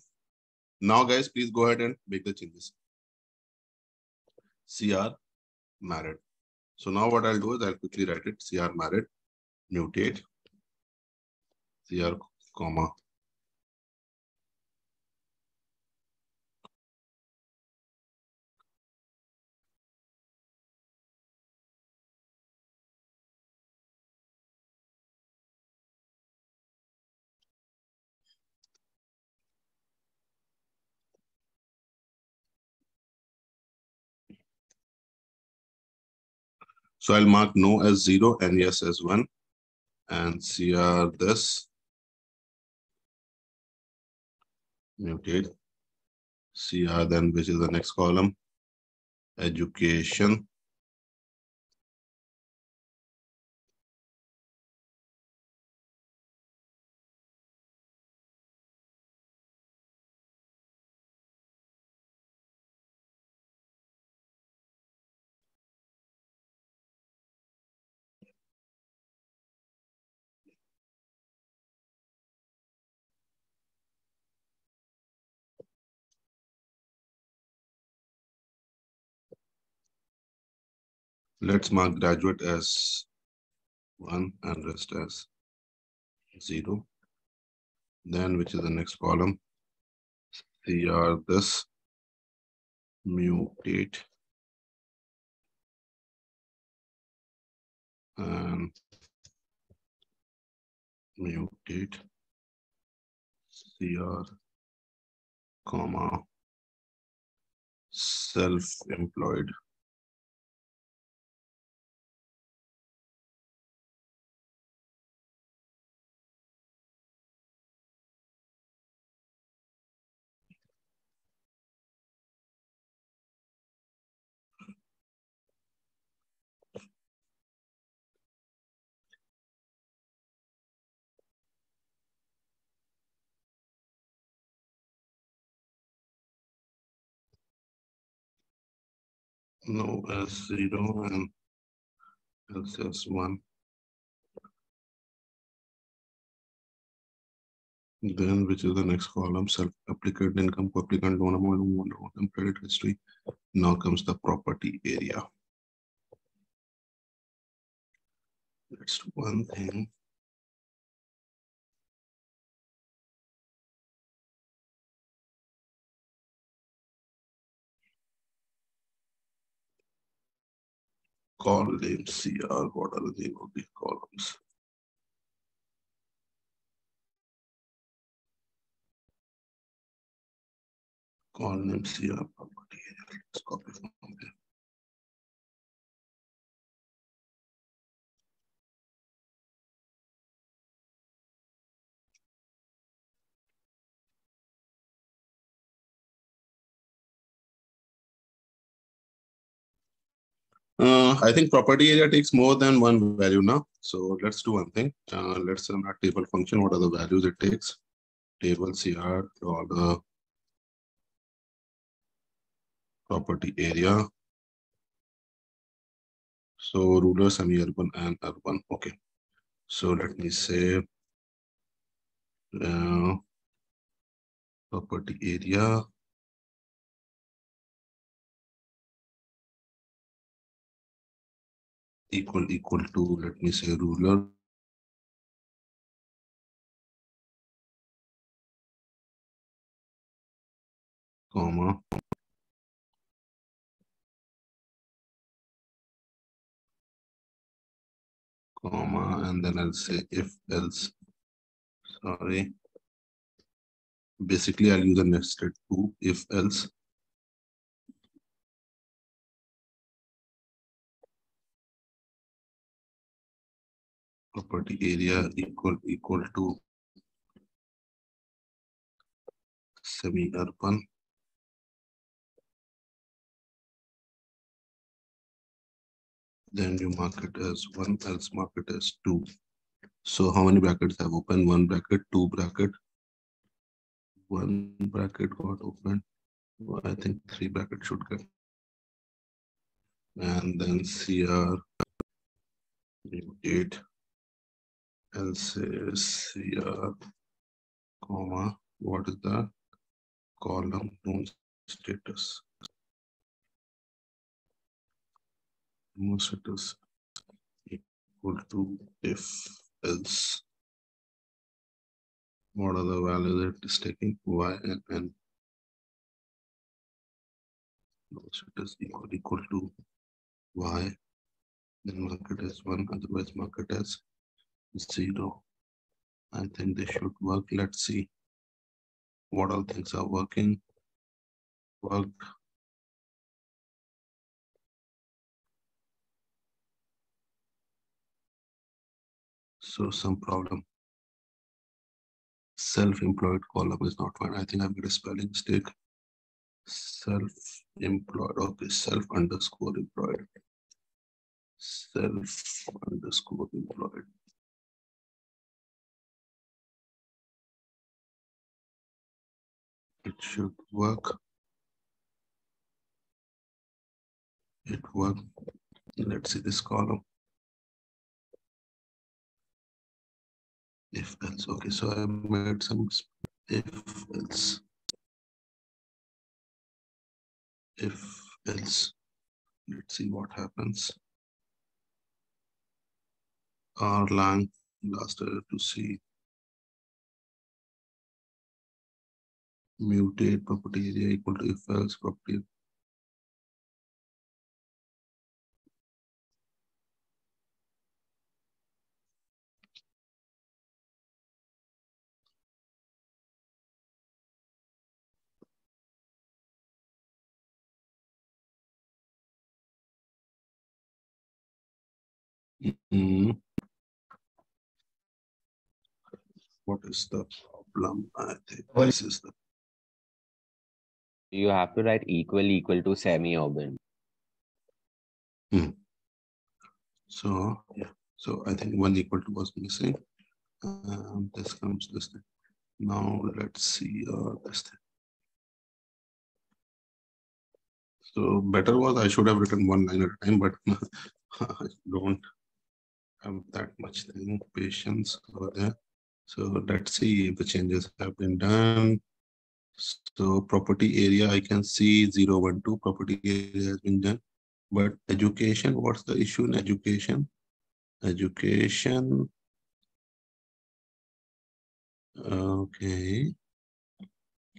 Now, guys, please go ahead and make the changes. CR married. So now what I'll do is I'll quickly write it. CR married, mutate, CR comma. So I'll mark no as 0 and yes as 1. And CR this, mutate, CR then, which is the next column, education. Let's mark graduate as 1 and rest as 0. Then, which is the next column, CR this, mutate, and mutate, CR, comma, self-employed. No as 0 and else as 1. Then, which is the next column, self-applicant income, applicant loan amount, credit history. Now comes the property area. Let's do one thing. Call name CR. What are the name of these columns? Call name CR property area. Let's copy from there. I think property area takes more than one value now. So let's do one thing. Let's run our table function. What are the values it takes? Table CR dollar property area. So rural, semi-urban, and urban. Okay. So let me say property area equal to, let me say, rural comma, and then I'll say if else. Sorry. Basically, I'll use a nested do if else. Property area equal to semi-urban. Then you mark it as 1, else mark it as 2. So how many brackets have opened? 1 bracket, 2 bracket, 1 bracket got opened. Well, I think 3 brackets should get. And then CR mutate else is CR comma, what is the column known status? Known status equal to if else. What are the values it is taking? Y and N. Known status equal to Y. Then mark it as 1, otherwise mark it as 0. I think they should work. Let's see what all things are working. Worked. So some problem. Self-employed column is not fine. I think I've got a spelling mistake. Self-employed. Okay, self_employed. Self_employed. It should work. It worked. Let's see this column. If else. Okay, so I made some if else. If else. Let's see what happens. Erlang last to see. Mutate property area equal to if else property. What is the problem? I think this is the. You have to write equal to semi-urban. So yeah, so I think 1 equal to was missing. This comes this thing. Now let's see this thing. So better was I should have written 1 line at a time, but I don't have that much thing, patience over there. So let's see if the changes have been done. So property area, I can see 0, 1, 2 property area has been done. But education, what's the issue in education? Education. Okay.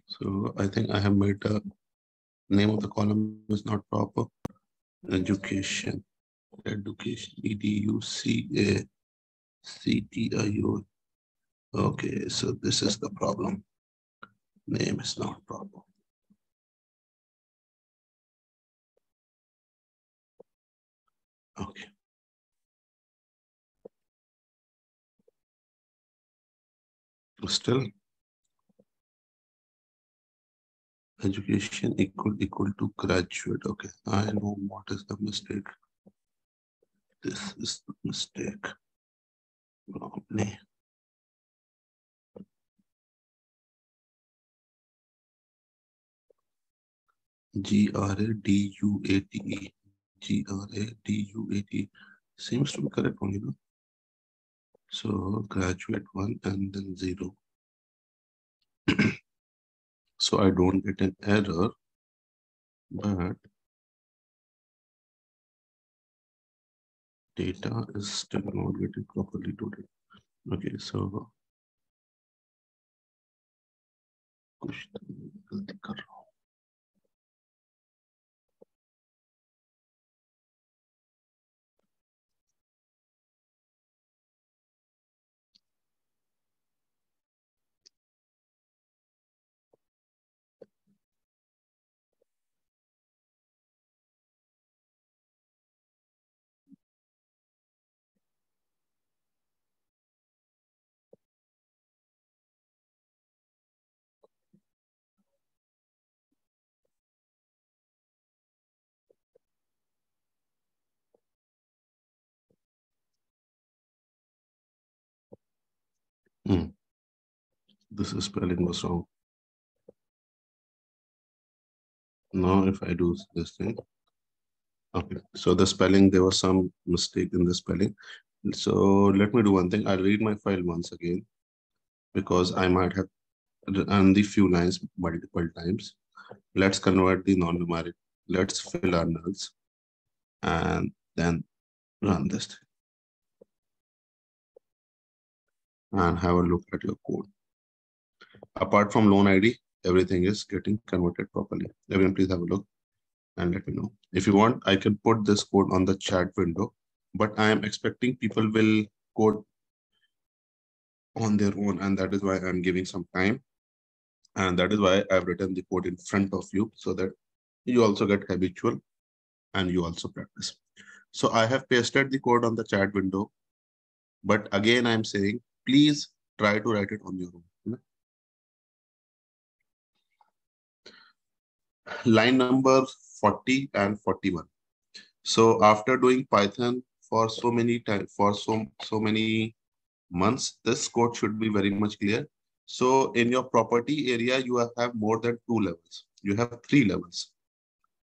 So I think I have made the name of the column is not proper. Education. Education. EDUCACTIO. Okay, so this is the problem. Name is not proper. Okay. Still, education equal to graduate. Okay, I know what is the mistake. This is the mistake. Probably. GRADUATE. GRADUATE seems to be correct only, no? So graduate 1 and then 0. So I don't get an error, but data is still not getting properly loaded. Okay, so कुछ तो गलती कर रहा हूँ. This spelling was wrong. Now if I do this thing, okay, so the spelling, there was some mistake in the spelling. So let me do one thing. I'll read my file once again because I might have run the few lines multiple times. Let's convert the non-numeric. Let's fill our nulls and then run this thing. And have a look at your code. Apart from loan ID, everything is getting converted properly. Everyone, please have a look and let me know. If you want, I can put this code on the chat window, but I am expecting people will code on their own, and that is why I'm giving some time. And that is why I've written the code in front of you so that you also get habitual and you also practice. So I have pasted the code on the chat window, but again, I'm saying, please try to write it on your own. Line number 40 and 41. So after doing Python for so many times, for so many months, this code should be very much clear. So in your property area, you have more than 2 levels. You have 3 levels.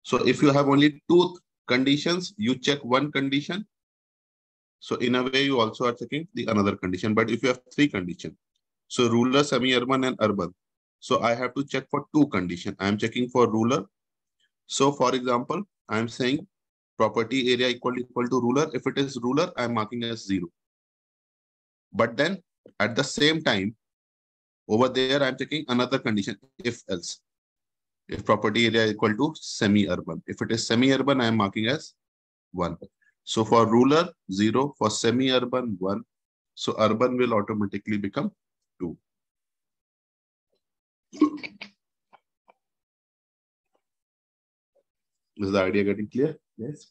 So if you have only 2 conditions, you check one condition. So in a way, you also are checking the another condition. But if you have 3 conditions, so rural, semi-urban, and urban. So I have to check for 2 conditions. I'm checking for rural. So for example, I'm saying property area equal to rural. If it is rural, I'm marking as 0. But then at the same time, over there, I'm checking another condition, if else. If property area equal to semi-urban. If it is semi-urban, I'm marking as 1. So for rural, 0. For semi-urban, 1. So urban will automatically become 2. Is the idea getting clear? Yes.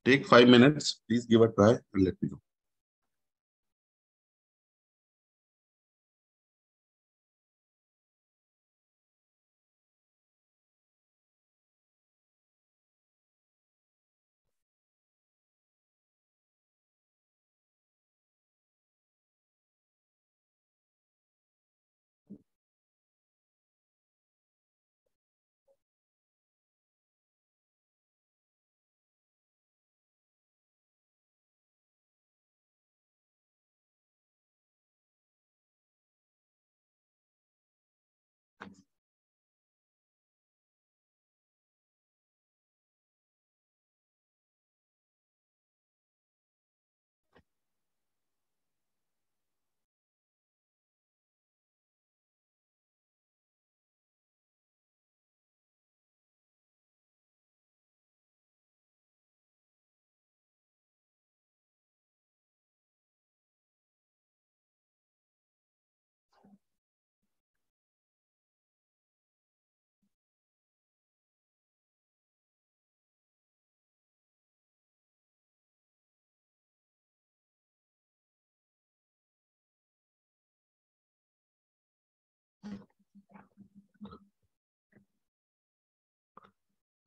Take 5 minutes. Please give a try and let me know.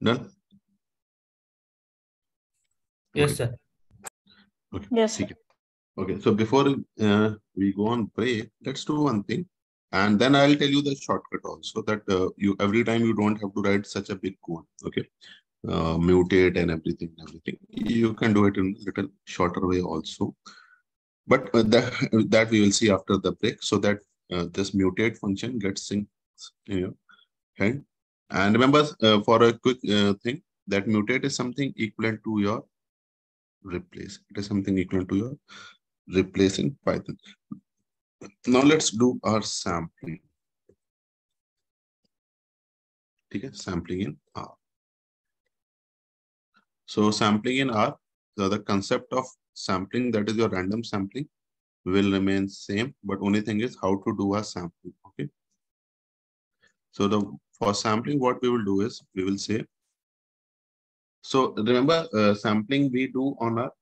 Done? Yes, Okay. sir. Okay. Yes, sir. Okay. So before we go on break, let's do one thing. And then I'll tell you the shortcut also that you every time you don't have to write such a big code. Okay. Mutate and everything. You can do it in a little shorter way also. But that we will see after the break, so that this mutate function gets synced in your head. And remember, for a quick thing, that mutate is something equivalent to your replace. It is something equivalent to your replace in Python. Now let's do our sampling. Okay, sampling in R. So sampling in R, the concept of sampling, that is your random sampling, will remain same, but only thing is how to do a sampling. Okay. So for sampling, what we will do is we will say. So remember, sampling we do on our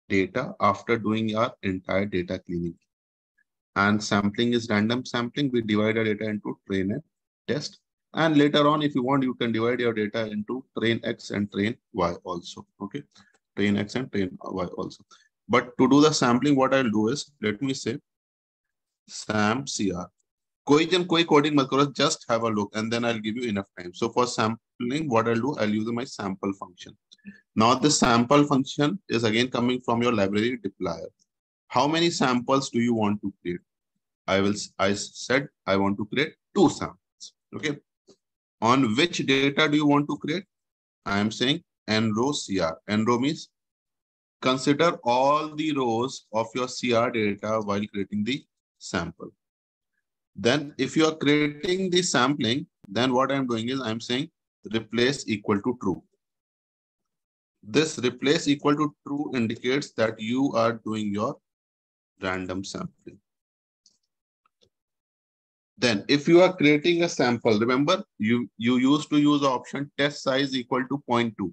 data after doing our entire data cleaning. and sampling is random sampling. We divide our data into train and test. And later on, if you want, you can divide your data into train X and train Y also. Okay, train X and train Y also. But to do the sampling, what I'll do is, let me say SAM CR. कोई जन कोई coding मत करो, just have a look and then I'll give you enough time. So for sampling, what I'll do, I'll use my sample function. Now the sample function is again coming from your library deployer. How many samples do you want to create? I said I want to create 2 samples. Okay. On which data do you want to create? I am saying nrow CR. Nrow means consider all the rows of your CR data while creating the sample. Then if you are creating the sampling, then what I'm doing is I'm saying replace equal to true. This replace equal to true indicates that you are doing your random sampling. Then if you are creating a sample, remember you used to use the option test size equal to 0.2.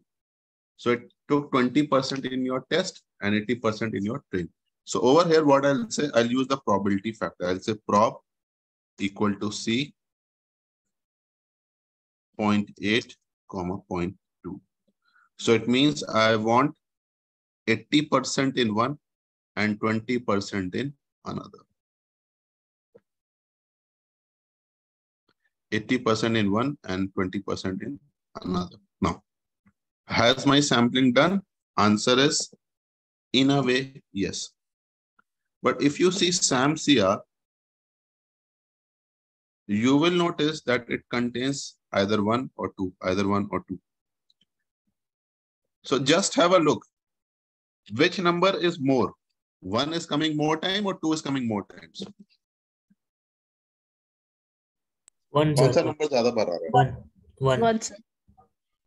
So it took 20% in your test and 80% in your train. So over here, what I'll say, I'll use the probability factor. I'll say prob equal to C 0.8, 0.2. So it means I want 80% in one and 20% in another. 80% in one and 20% in another. Now, has my sampling done? Answer is, in a way, yes. But if you see SAM CR, you will notice that it contains either 1 or 2, either 1 or 2. So just have a look. Which number is more? 1 is coming more time or 2 is coming more times? 1 कौन सा sir. number ज़्यादा बार आ रहा है? 1. 1 sir.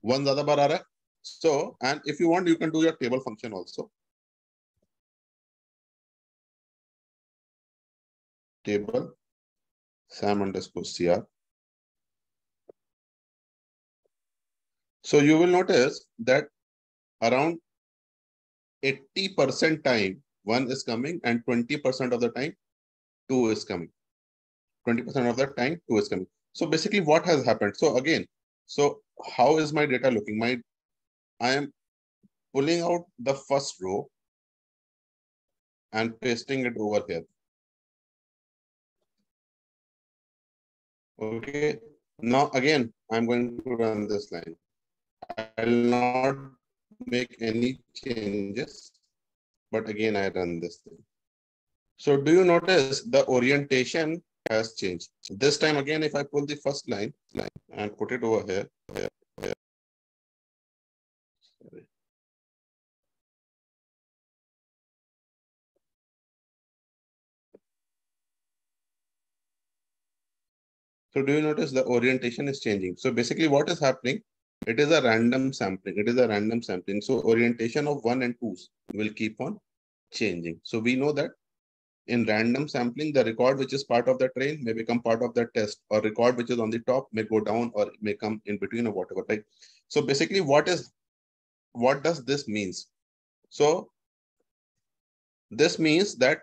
1 ज़्यादा बार आ रहा है. So, and if you want, you can do your table function also. Table SAM underscore CR. So you will notice that around 80% time 1 is coming and 20% of the time 2 is coming. 20% of the time 2 is coming. So basically what has happened? So again, so how is my data looking? I am pulling out the first row and pasting it over here. Okay. Now again, I'm going to run this line. I'll not make any changes, but again, I run this thing. So do you notice the orientation has changed? This time again, if I pull the first line and put it over here. Sorry. So do you notice the orientation is changing? So basically what is happening? It is a random sampling. It is a random sampling. So orientation of 1 and 2s will keep on changing. So we know that in random sampling, the record which is part of the train may become part of the test, or record which is on the top may go down or may come in between or whatever, right? So basically what does this means? So this means that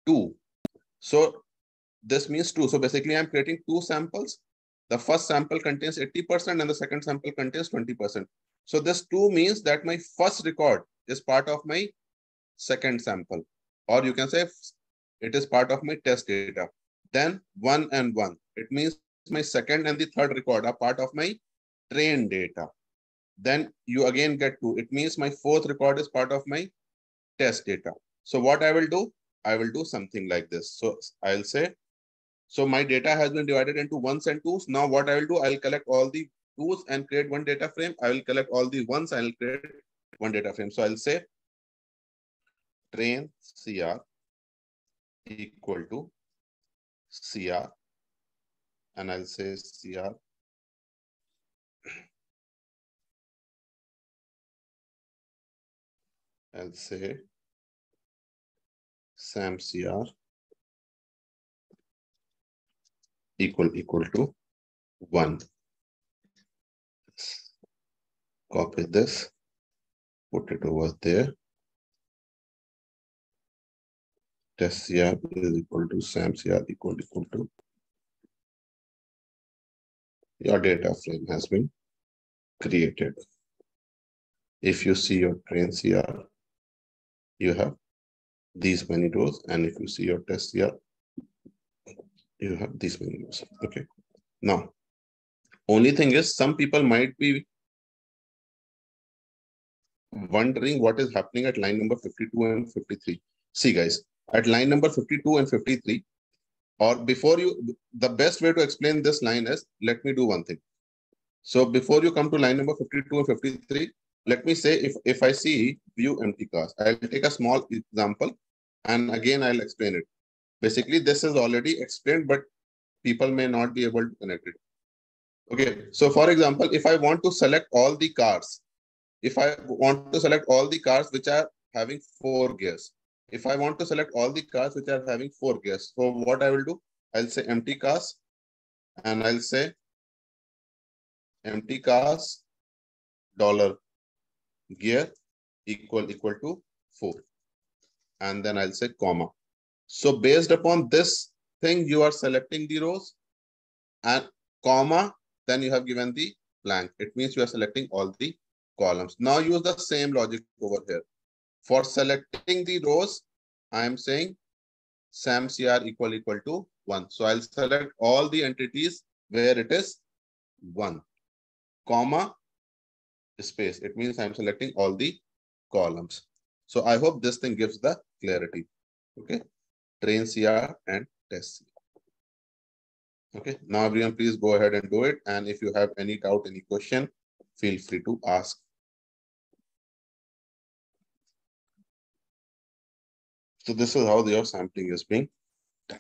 2. So this means 2. So basically I'm creating 2 samples. The first sample contains 80% and the second sample contains 20%. So this 2 means that my first record is part of my second sample, or you can say it is part of my test data. Then 1 and 1. It means my second and the third record are part of my train data. Then you again get 2. It means my fourth record is part of my test data. So what I will do? I will do something like this. So I'll say, so my data has been divided into 1s and 2s. Now what I will do, I'll collect all the 2s and create one data frame. I will collect all the 1s, I'll create one data frame. So I'll say train CR equal to CR, and I'll say CR I'll say SAM CR equal to 1. Copy this, put it over there. test CR is equal to SAM CR equal to your data frame has been created. If you see your train CR, you have these many rows, and if you see your test CR, you have these many rows. Okay. Now, only thing is, some people might be wondering what is happening at line number 52 and 53. See, guys, at line number 52 and 53, or before you, the best way to explain this line is, let me do one thing. So before you come to line number 52 and 53, let me say, if I see view empty cars, I'll take a small example, and again, I'll explain it. Basically, this is already explained, but people may not be able to connect it. Okay, so for example, if I want to select all the cars, if I want to select all the cars which are having 4 gears, if I want to select all the cars which are having 4 gears, so what I will do, I'll say empty cars, and I'll say empty cars dollar gear equal to 4, and then I'll say comma. So based upon this thing, you are selecting the rows, and comma, then you have given the blank. It means you are selecting all the columns. Now use the same logic over here. For selecting the rows, I am saying SAM CR equal to 1. So I'll select all the entities where it is 1, comma, space. It means I'm selecting all the columns. So I hope this thing gives the clarity. Okay. Train CR and test CR. Okay. Now everyone, please go ahead and do it. And if you have any doubt, any question, feel free to ask. So this is how your sampling is being done.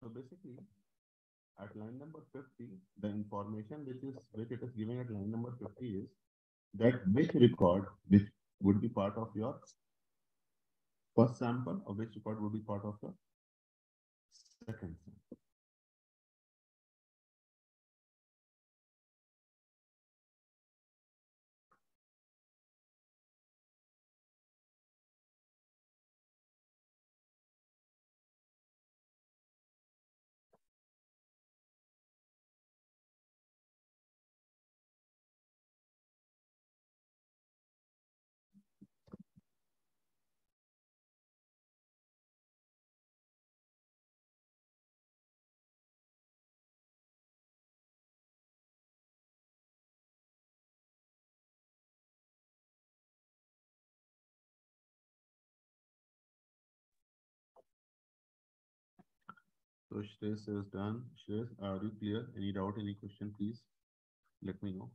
So basically, at line number 50, the information which it is giving at line number 50 is that which record which would be part of your first sample, or which record would be part of the second sample. So Shreya is done. Shreya, are you clear? Any doubt, any question, please let me know.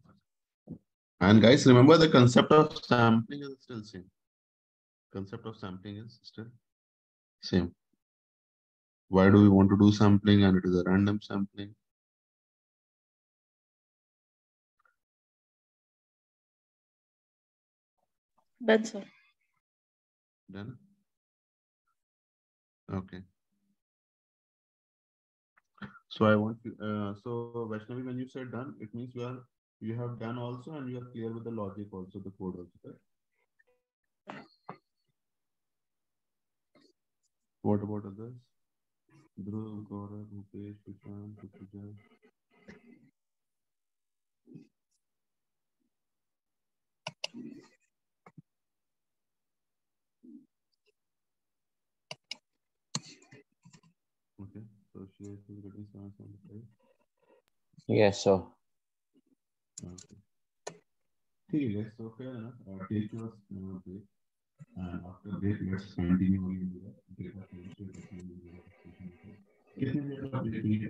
And guys, remember the concept of sampling is still same. Concept of sampling is still same. Why do we want to do sampling and it is a random sampling? That's all. Done? Okay. So I want to, so Vaishnavi, when you said done, it means you have done also and you are clear with the logic also, the code also, right? What about others? Dhruv, Gaurav, Rupesh, Prashant, Rutuja. Okay, so she is getting 775. Yes, sir. Okay. ठीक है, so fair enough. Take your break, and after break, let's continue in the data science with the कितनी देर का break लिए?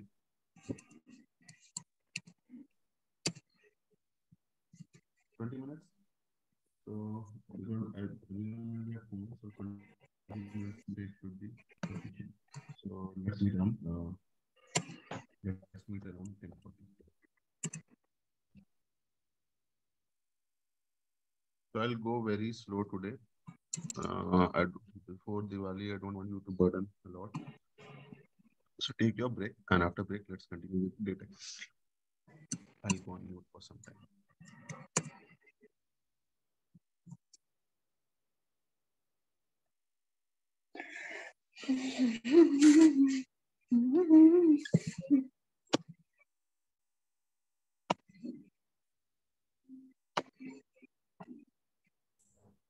20 minutes. So because I will be at home, so 20 minutes break should be sufficient. So let's meet around 10:40. So I'll go very slow today. Before Diwali, I don't want you to burden a lot. So take your break, and after break, let's continue with data. I'll go on mute for some time.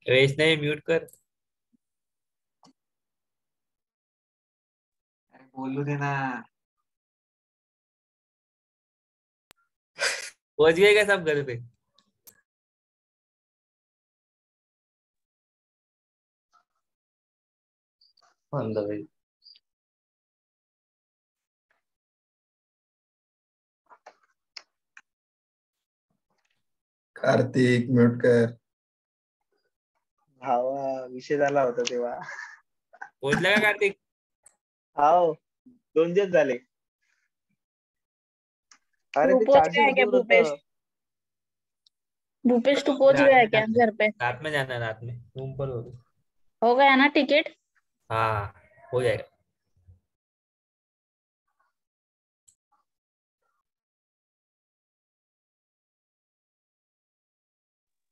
Vaishnavi mute कर. बोलू दे ना. पहुंच गए क्या सब घर पे? On the way. Kartik mute कर. भावा विषय झाला होता तेव्हा. पोहोचला का कार्तिक? हाव 2 दिवस झाले. अरे तू ते पहुंच गया है 400 क्या दूर भूपेश? होतं. भूपेश तू पहुंच रात गया है में क्या जाना घर पे? रात में जाना है, रात में रूम पर हो. हो गया ना टिकट? हाँ हो जाएगा.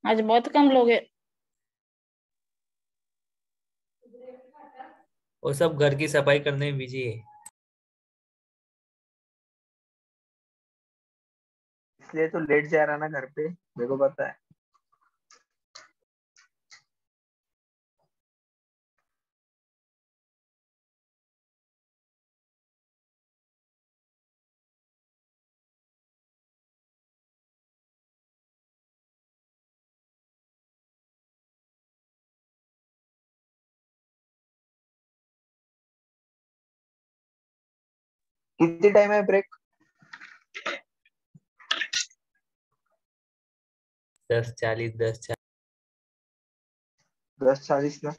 आज बहुत कम लोग हैं। वो सब घर की सफाई करने में बिजी है. इसलिए तो लेट जा रहा ना घर पे, मेरे को पता है. किती टाइम आहे ब्रेक? 10:40 10:40. 10:40 ना.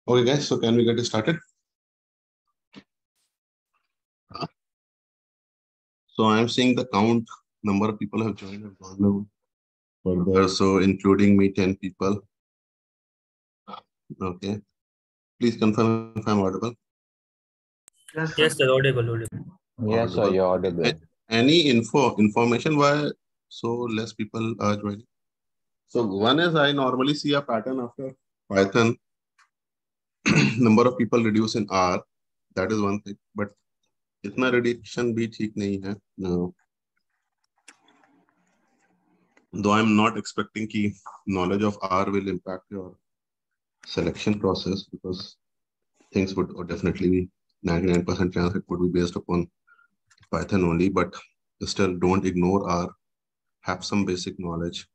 Okay, guys, so can we get started? So I'm seeing the count, number of people have joined have gone down further. So including me, 10 people. Okay. Please confirm if I'm audible. Yes, Yes, sir. sir. Audible. Yes, sir, you're audible. Any information why so less people are joining? So one is I normally see a pattern after Python. Number of people reduce in R. That is one thing. But इतना reduction भी ठीक नहीं है. No. Though I'm not expecting कि knowledge of R will impact your selection process because things would definitely be 99% chance it would be based upon Python only, but still don't ignore R. Have some basic knowledge.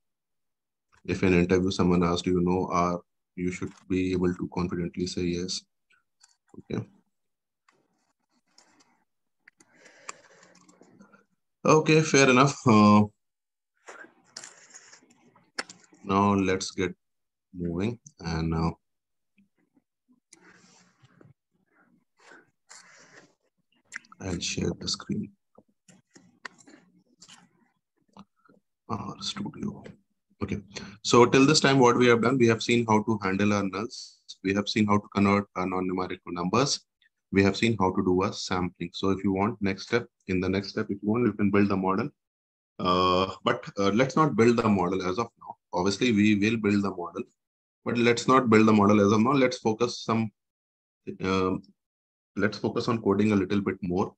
If in an interview someone asks, do you know R, you should be able to confidently say yes. Okay. Okay, fair enough. Now let's get moving and now I'll share the screen. R Studio. Okay. So till this time, what we have done, we have seen how to handle our nulls. We have seen how to convert our non-numeric to numbers. We have seen how to do a sampling. So if you want next step, in the next step, if you want, you can build the model. But let's not build the model as of now. Obviously, we will build the model, but let's not build the model as of now. Let's focus on coding a little bit more.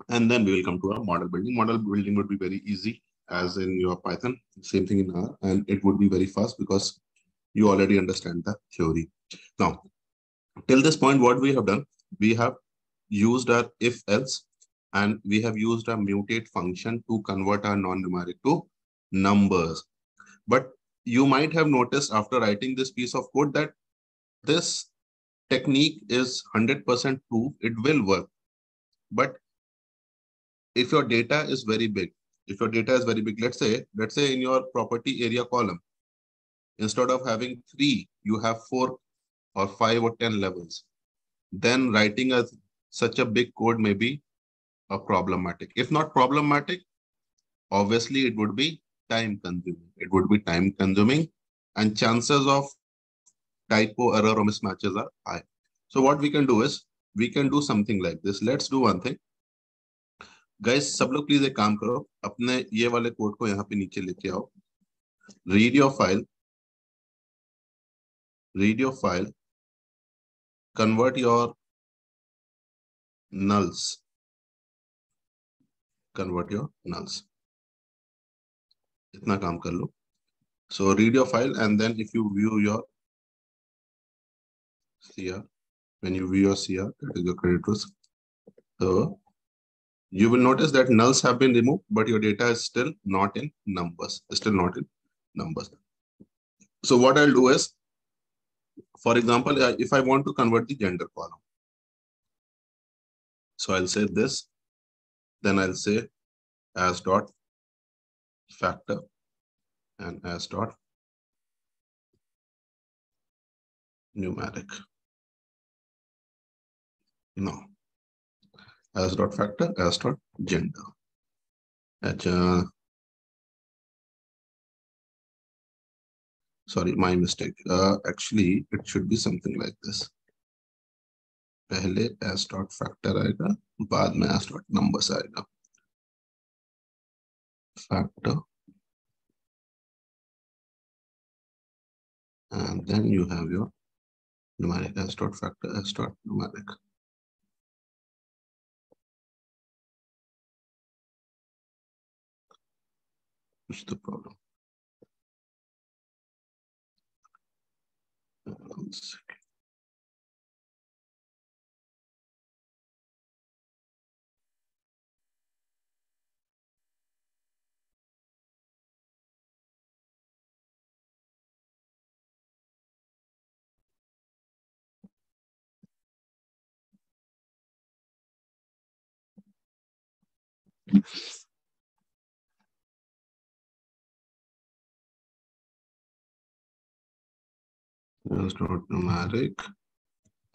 And then we will come to our model building. Model building would be very easy as in your Python, same thing in R, and it would be very fast because you already understand the theory. Now, till this point, what we have done, we have used our if else, and we have used a mutate function to convert our non-numeric to numbers. But you might have noticed after writing this piece of code that this technique is 100% proof, it will work. But if your data is very big, let's say in your property area column, instead of having 3, you have 4 or 5 or 10 levels, then writing such a big code may be a problematic. If not problematic, obviously it would be time consuming. And chances of typo, error or mismatches are high. So what we can do is, we can do something like this. Let's do one thing. Guys, सब लोग please एक काम करो, अपने ये वाले code को यहाँ पे नीचे लेके आओ. Read your file, convert your nulls. इतना काम कर लो. So read your file and then if you view your CR, when you view your CR, that is your credit risk. So you will notice that nulls have been removed, but your data is still not in numbers. So what I'll do is, for example, if I want to convert the gender column, so I'll say this, then I'll say as dot factor and as dot numeric. No, as dot factor, as dot gender. Sorry, my mistake. Actually, it should be something like this. पहले as dot factor आएगा, बाद में as dot numbers आएगा. Factor. And then you have your numeric as dot factor, as dot numeric. What's the problem? 1 second. S dot numeric,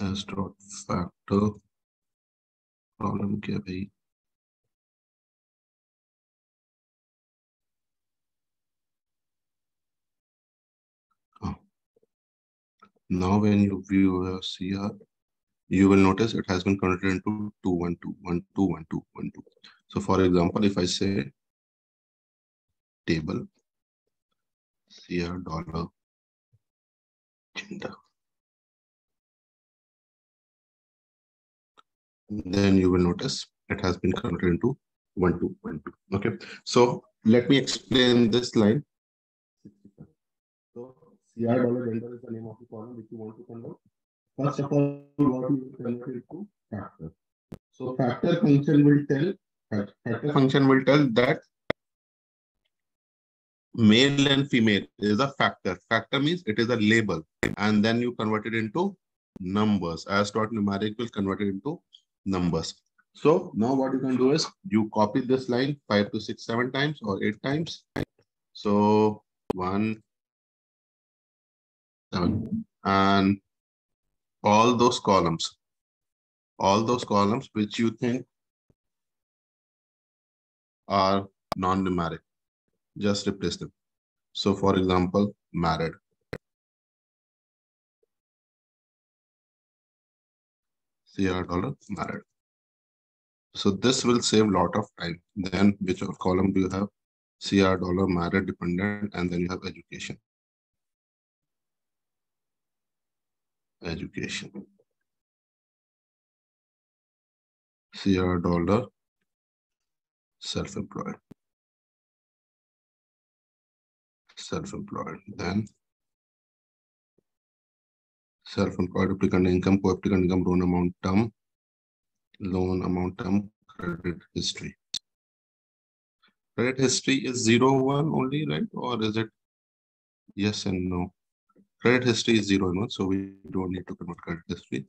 S dot factor. Problem क्या भाई? Now when you view a CR, you will notice it has been converted into 2, 1, 2, 1, 2, 1, 2, 1, 2. So for example, if I say table CR dollar gender, then you will notice it has been converted into 1, 2, 1, 2. Okay. So let me explain this line. So CR dollar gender is the name of the column which you want to convert. First of all, what you will convert it to factor. So factor function will tell that male and female is a factor. Factor means it is a label, and then you convert it into numbers. As dot numeric will convert it into numbers. So now what you can do is you copy this line 5 to 6, 7 times or 8 times. So 1, 7, and all those columns which you think are non-numeric, just replace them. So for example, married. CR dollar married. So this will save a lot of time. Then which column do you have? CR dollar married dependent, and then you have education. Education. CR dollar self-employed. Self-employed. Then self-employed applicant income, co-applicant income, loan amount term, credit history. Credit history is 0, 1 only, right? Or is it yes and no? Credit history is 0 and 1, so we don't need to convert credit history.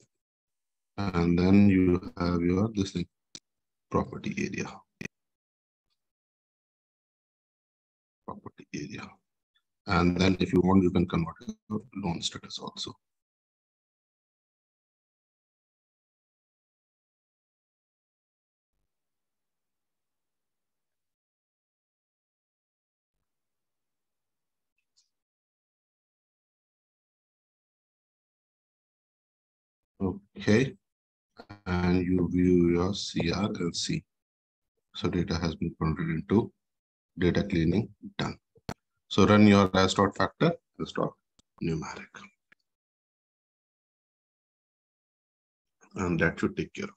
And then you have your this thing, property area. Property area. And then if you want, you can convert your loan status also. Okay. And you view your CR and C. So data has been converted into data cleaning done. So run your as dot factor, as dot numeric. And that should take care of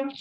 it.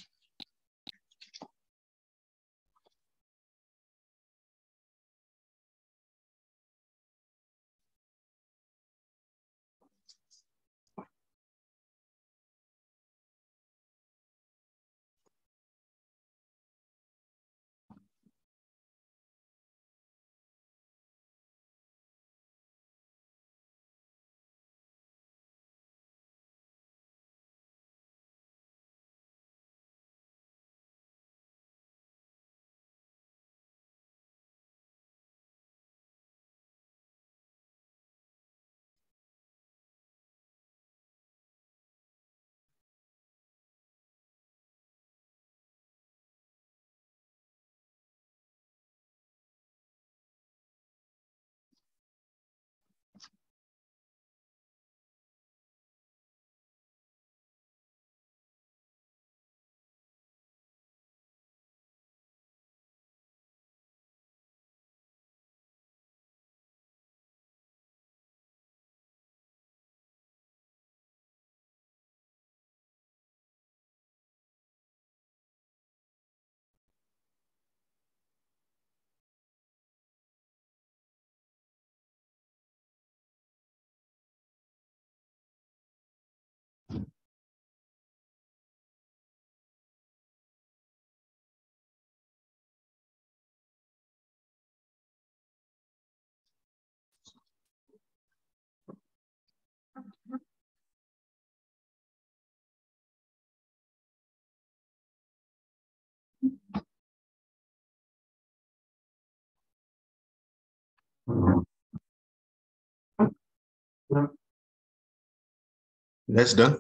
That's done.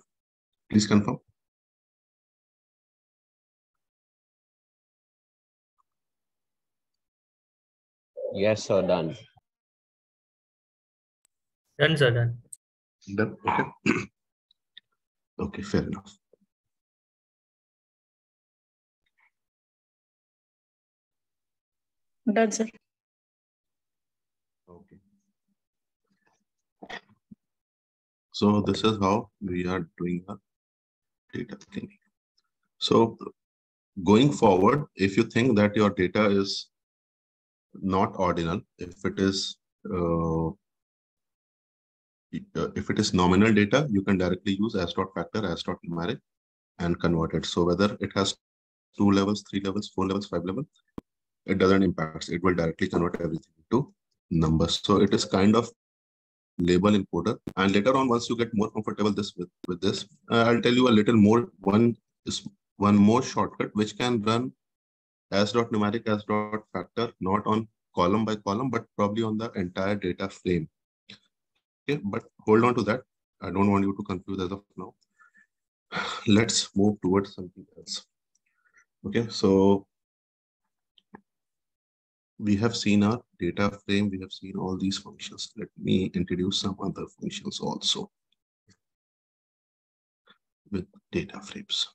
Please confirm. Yes, sir, done. Done, sir, done. Done. Okay. Okay, fair enough. Done, sir. Okay. So this is how we are doing our data cleaning. So going forward, if you think that your data is not ordinal, if it is nominal data, you can directly use as dot factor, as dot numeric, and convert it. So whether it has 2 levels, 3 levels, 4 levels, 5 levels, it doesn't impact. It will directly convert everything to numbers. So it is kind of label encoder. And later on, once you get more comfortable with this, I'll tell you a little more. One more shortcut which can run as dot numeric, as dot factor, not on column by column, but probably on the entire data frame. Okay, but hold on to that. I don't want you to confuse as of now. Let's move towards something else. Okay, so we have seen our data frame. We have seen all these functions. Let me introduce some other functions also with data frames.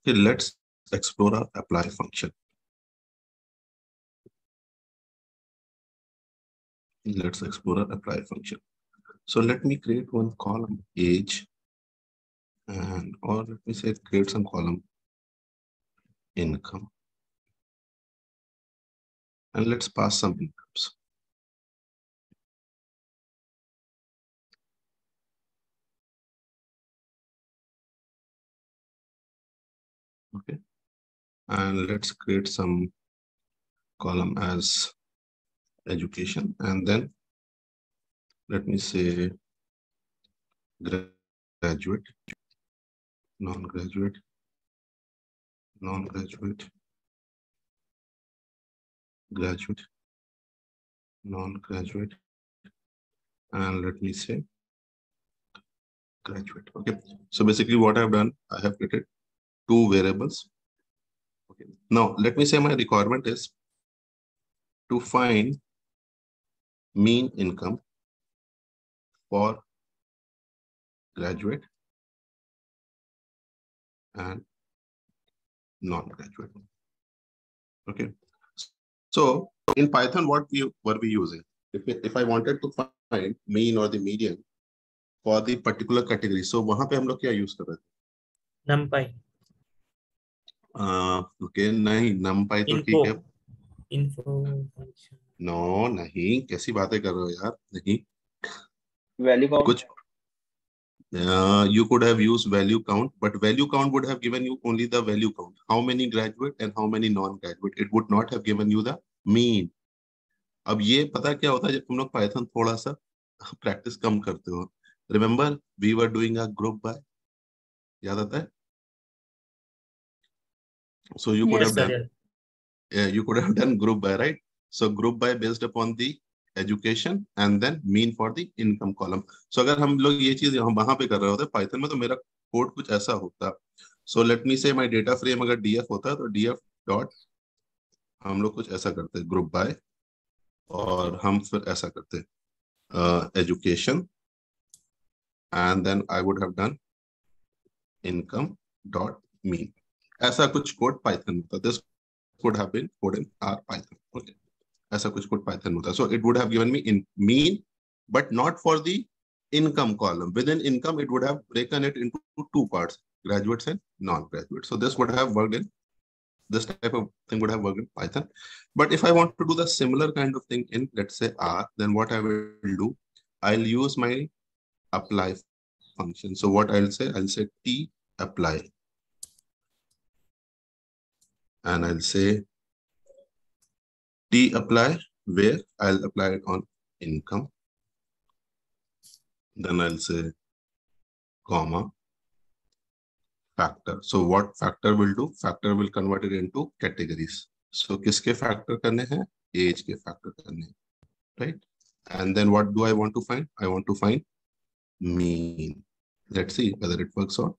Okay, let's explore our apply function. Let's explore our apply function. So let me create one column age, and or let me say create some column income, and let's pass some incomes. Okay, and let's create some column as education, and then let me say graduate, non-graduate, non-graduate, graduate, non-graduate, and let me say graduate. Okay, so basically what I've done, I have created 2 variables. Okay, now let me say my requirement is to find mean income for graduate and non-graduate. Okay, so in Python, what were we using? If I wanted to find mean or the median for the particular category, so वहाँ पे हम लोग क्या use कर रहे थे? NumPy. Okay, नहीं NumPy तो ठीक है. Info. No, नहीं, कैसी बातें कर रहे हो यार? नहीं. Value count. कुछ you could have used value count, but value count would have given you only the value count. How many graduate and how many non-graduate. It would not have given you the mean. अब ये पता क्या होता है जब तुम लोग Python थोड़ा सा प्रैक्टिस कम करते हो. Remember, we were doing a group by. याद आता है? So you could Yes, have done. You could have done group by, right? So group by based upon the education and then mean for the income column. So अगर हम लोग ये चीज हम वहां पे कर रहे होते पाइथन में तो मेरा कोड कुछ ऐसा होता. So let me say my data frame अगर df होता तो df dot हम लोग कुछ ऐसा करते group by और हम फिर ऐसा करते education and then I would have done income dot mean. ऐसा कुछ कोड पाइथन में होता. This would have been code in R Python. Okay. ऐसा कुछ कोड पाइथन होता. So it would have given me in mean, but not for the income column. Within income, it would have broken it into 2 parts, graduates and non-graduates. So this would have worked in, this type of thing would have worked in Python. But if I want to do the similar kind of thing in, let's say R, then what I will do, I'll use my apply function. So what I'll say T apply. And I'll say T apply where? I'll apply it on income. Then I'll say comma factor. So what factor will do? Factor will convert it into categories. So kiske factor karne hain? Age ke factor karne hain, right? And then what do I want to find? I want to find mean. Let's see whether it works or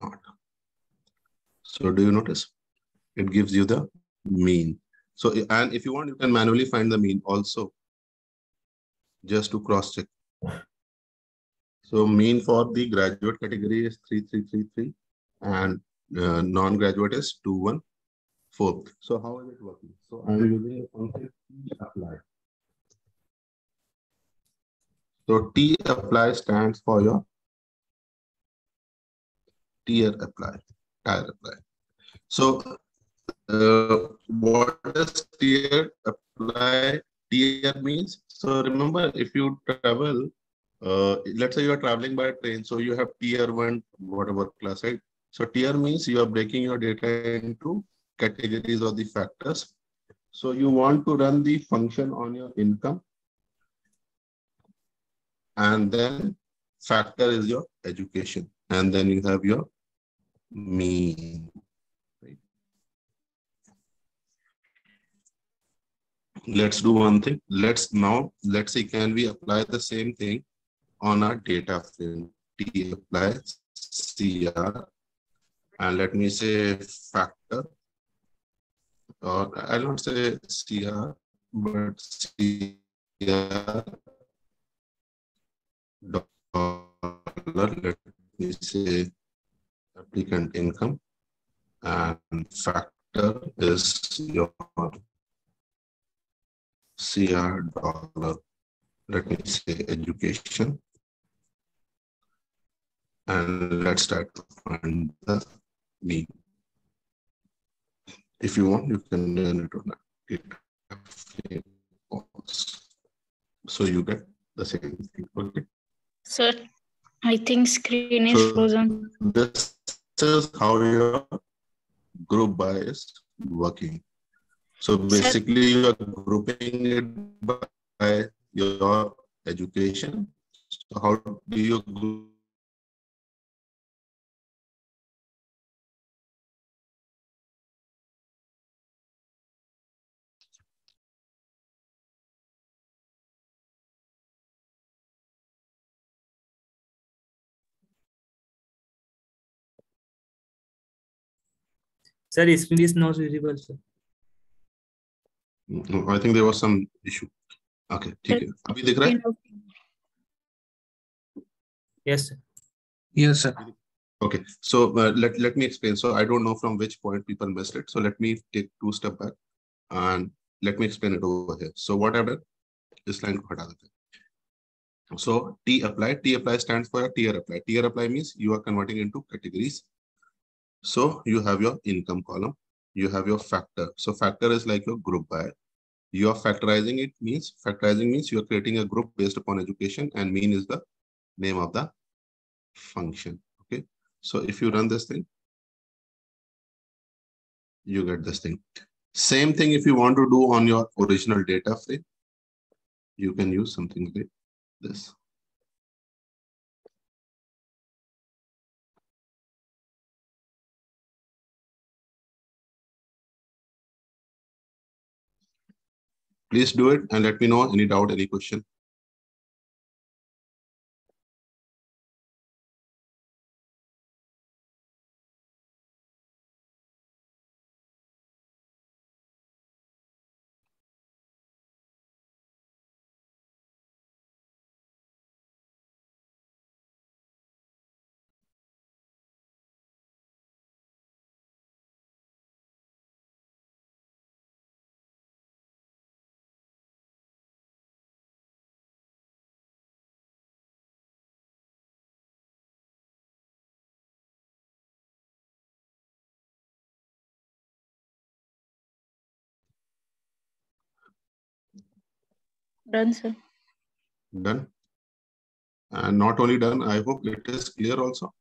not. So do you notice? It gives you the mean. So, and if you want, you can manually find the mean also, just to cross check. So mean for the graduate category is 3333 and non-graduate is 214. So how is it working? So I'm using a function T apply. So T apply stands for your tier apply, tier apply. So what does tier apply? Tier means, so remember, if you travel, let's say you are traveling by train, so you have tier 1, whatever class, right? So tier means you are breaking your data into categories or the factors. So you want to run the function on your income, and then factor is your education, and then you have your mean. Right? Let's do one thing. Let's see, can we apply the same thing on our data frame? T apply CR, and let me say factor, or I'll not say CR, but CR dollar. Let me say applicant income, and factor is your CR dollar. Let me say education, and let's try to find the mean. If you want, you can run it on it. So you get the same thing. Okay. Sir, I think screen is So frozen. this is how your group by is working. So basically, you are grouping it by your education. So how do you group? Sir, screen is not visible, sir. No, I think there was some issue. Okay, ठीक है. अभी दिख रहा है? Yes, sir. Yes, sir. Okay, so let me explain. So I don't know from which point people missed it. So let me take 2 steps back and let me explain it over here. So what I've done, this line ko hata dete hain. So T apply stands for a tier apply. Tier apply means you are converting into categories. So you have your income column, you have your factor. So factor is like your group by. You are factorizing it means, factorizing means you are creating a group based upon education, and mean is the name of the function. Okay. So if you run this thing, you get this thing. Same thing if you want to do on your original data frame, you can use something like this. Please do it and let me know any doubt, any question. Done, sir. Done. And not only done, I hope it is clear also.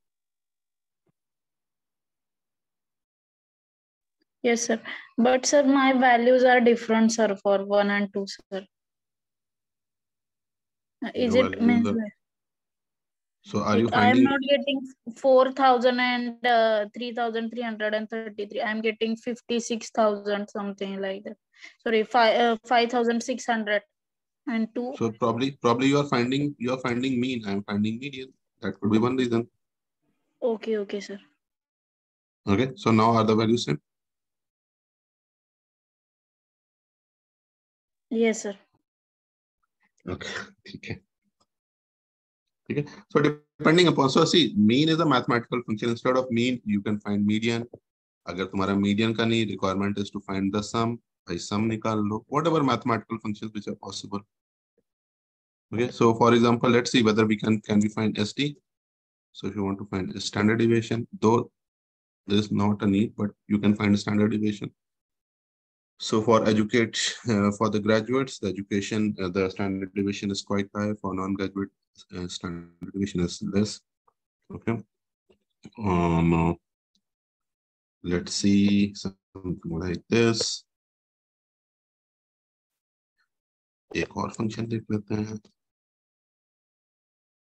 Yes, sir. But sir, my values are different, sir, for 1 and 2, sir. Is Your it values means are- like So are you I am finding not getting 4,000 and 3,333. I am getting 56,000 something like that. Sorry, 5,600 and 2. so probably you are finding mean. I'm finding median. That could be one reason. Okay, okay, sir. Okay, so now are the values same? Yes, sir. Okay. Okay. Okay. So depending upon, so see, mean is a mathematical function. Instead of mean, you can find median. अगर तुम्हारा median का नहीं, requirement is to find the sum. भाई sum निकाल लो. Whatever mathematical functions which are possible. Okay. So for example, let's see whether we can we find ST. So if you want to find a standard deviation, though there is not a need, but you can find a standard deviation. So for for the graduates, the education, the standard deviation is quite high. For non-graduate, standard deviation is less. Okay. Let's see something like this. एक और function देख लेते हैं.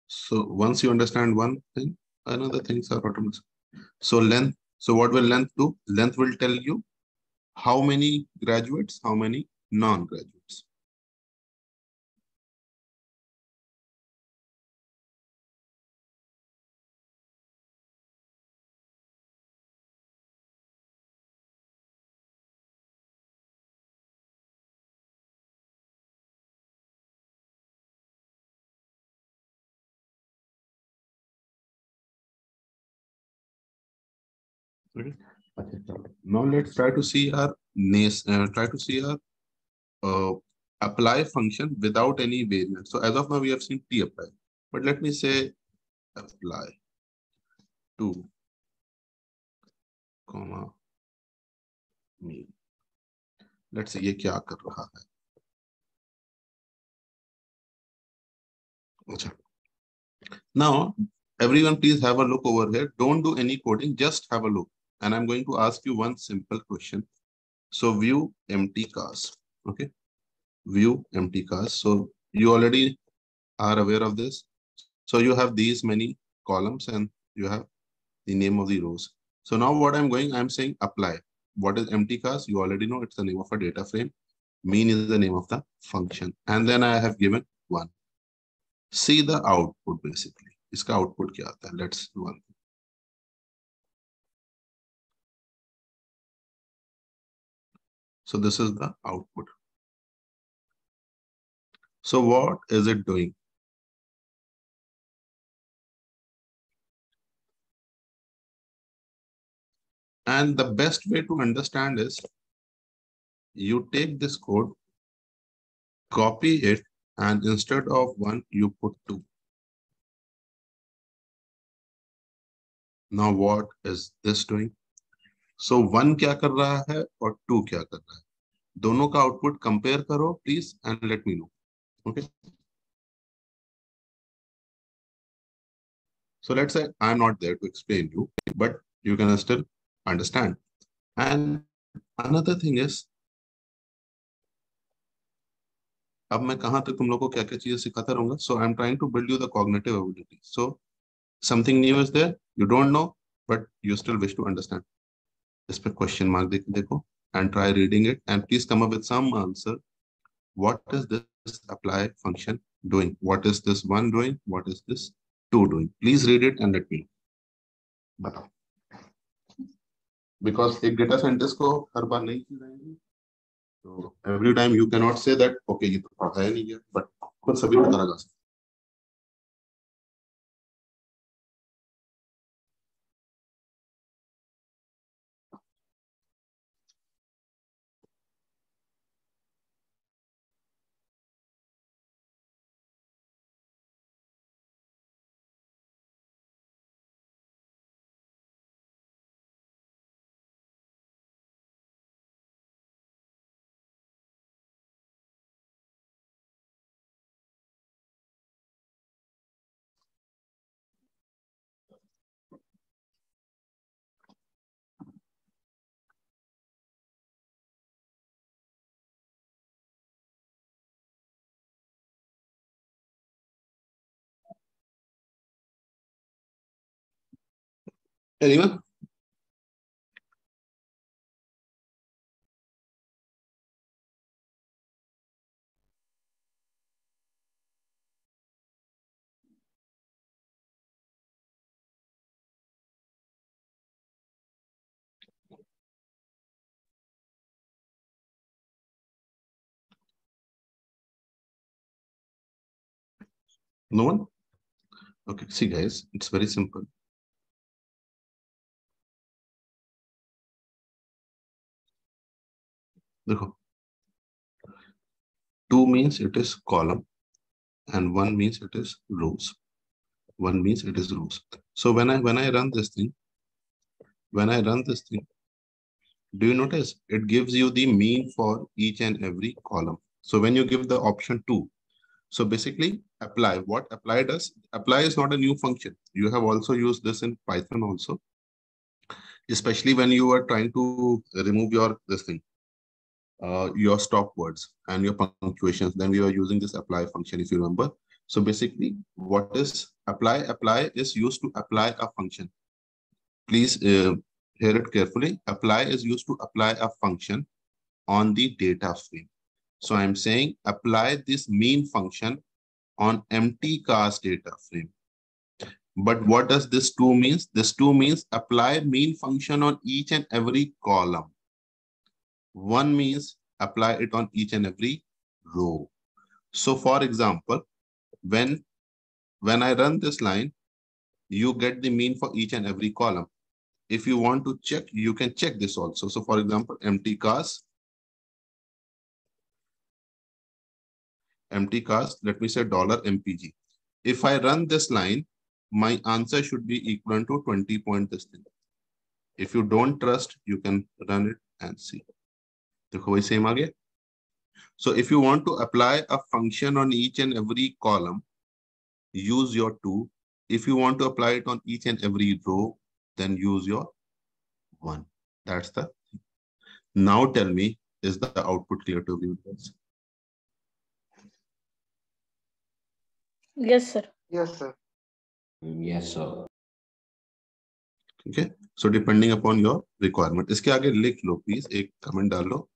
So once you understand one thing, another things are automatic. So length. So what will length do? Length will tell you how many graduates, how many non-graduates. Okay. Now let's try to see our apply function without any variant. So as of now, we have seen T apply, but let me say apply to comma mean. Let's see ये क्या कर रहा है. अच्छा. Now everyone please have a look over here. Don't do any coding, just have a look. And I'm going to ask you one simple question. So view empty cars. Okay. View empty cars. So you already are aware of this. So you have these many columns and you have the name of the rows. So now what I'm saying apply. What is empty cars? You already know it's the name of a data frame. Mean is the name of the function. And then I have given 1. See the output basically. इसका output क्या आता है? Let's do one. So this is the output. So what is it doing? And the best way to understand is you take this code, copy it, and instead of 1, you put 2. Now what is this doing? So 1 क्या कर रहा है और 2 क्या कर रहा है? दोनों का आउटपुट कंपेयर करो please and let me know. Okay. So let's say I'm not there to explain you, but you can still understand. And another thing is, अब मैं कहाँ तक तुम लोग को क्या क्या चीजें सिखाता रहूंगा. So I'm trying to build you the cognitive ability. So something new is there, you don't know, but you still wish to understand. इस पर क्वेश्चन मार्क देखो and try reading it and please come up with some answer. What is this apply function doing? What is this 1 doing? What is this 2 doing? Please read it and let me know. बताओ. Because एक data scientist को हर बार नहीं चीज आएगी. So every time you cannot say that okay ये तो पढ़ाया नहीं गया, but खुद सभी पता लगा सकते. Anyone? No one? Okay, see guys, it's very simple. Look, 2 means it is column and 1 means it is rows. 1 means it is rows. So when I run this thing, do you notice it gives you the mean for each and every column? So when you give the option 2, so basically apply, what apply does, apply is not a new function. You have also used this in Python also, especially when you are trying to remove your this thing, your stop words and your punctuations. Then we were using this apply function, if you remember. So basically what is apply? Apply is used to apply a function. Please hear it carefully. Apply is used to apply a function on the data frame. So I'm saying apply this mean function on empty cast data frame. But what does this 2 means? This 2 means apply mean function on each and every column. 1 means apply it on each and every row. So for example, when I run this line, you get the mean for each and every column. If you want to check, you can check this also. So for example, empty cast, let me say $MPG. If I run this line, my answer should be equal to 20 point this thing. If you don't trust, you can run it and see. So if you want to apply a function on each and every column, use your 2. If you want to apply it on each and every row, then use your 1. That's the thing. Now tell me, is the output clear to you guys? Yes, sir. Yes, sir. Yes, sir. Okay, so depending upon your requirement, इसके आगे लिख लो please, एक comment डालो,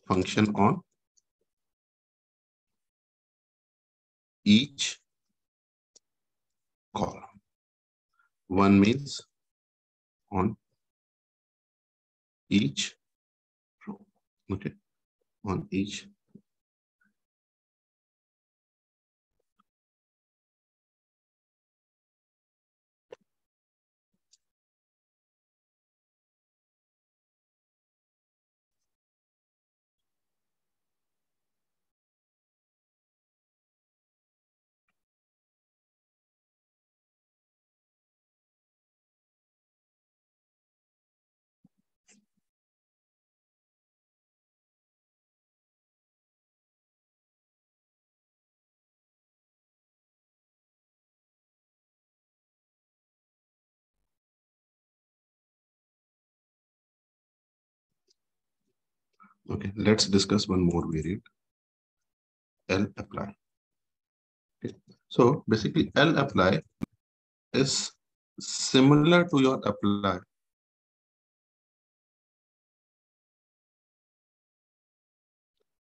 function on each column. 1 means on each row. Okay, on each. Okay, let's discuss one more variant, lapply. Okay. So basically lapply is similar to your apply.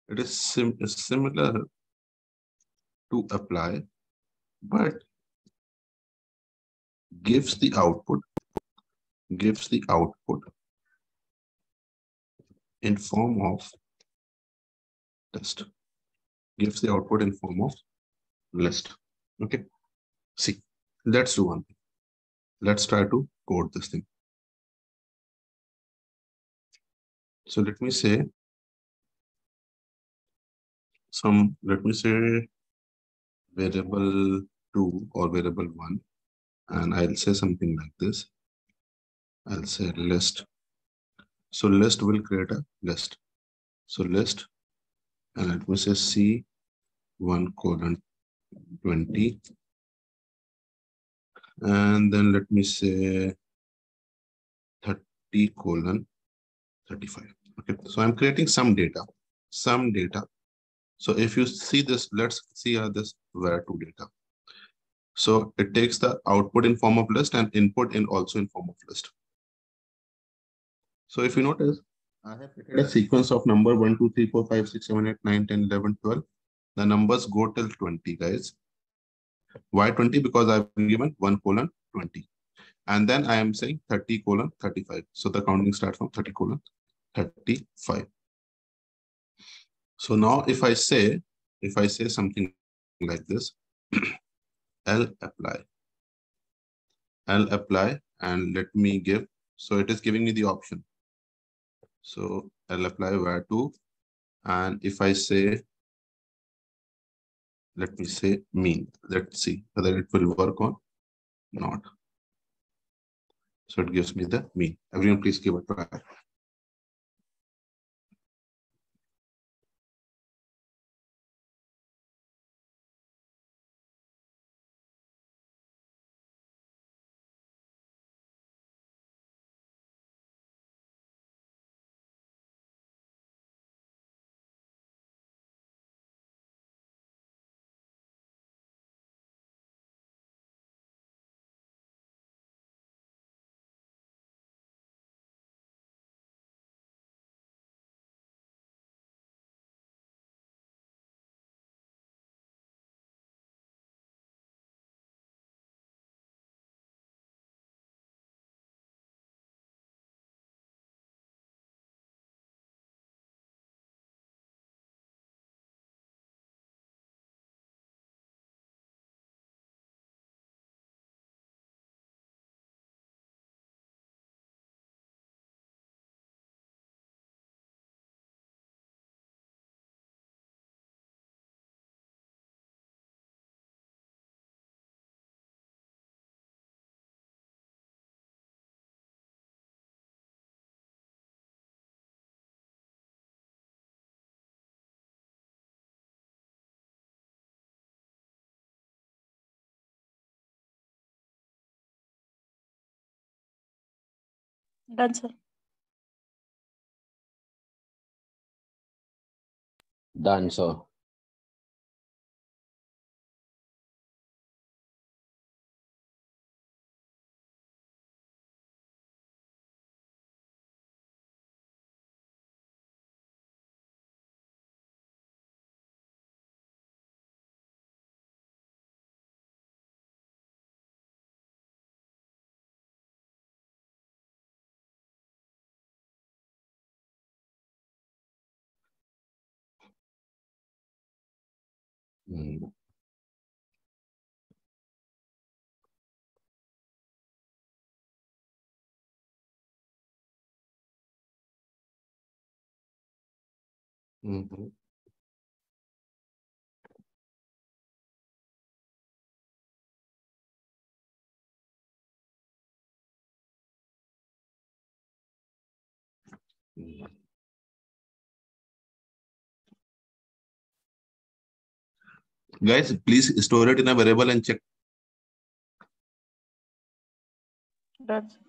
It is similar to apply, but gives the output in form of list. Gives the output in form of list. Okay. See, let's do one thing. Let's try to code this thing. So let me say variable 2 or variable 1, and I'll say something like this. I'll say list. So list will create a list. So list, and let me say C1:20, and then let me say 30:35. Okay, so I'm creating some data. So if you see this, let's see this var2 data. So it takes the output in form of list and input in also in form of list. So if you notice, I have created a sequence of number 1, 2, 3, 4, 5, 6, 7, 8, 9, 10, 11, 12. The numbers go till 20, guys. Why 20? Because I've given 1:20. And then I am saying 30:35. So the counting starts from 30:35. So now if I say something like this, L apply, and let me give, so it is giving me the option. So I'll apply where to, and if I say, let me say mean, let's see whether it will work or not. So it gives me the mean. Everyone please give a try. Done, sir. Done, sir. Mm. Mhm. Mhm. Guys, please store it in a variable and check. Done, sir.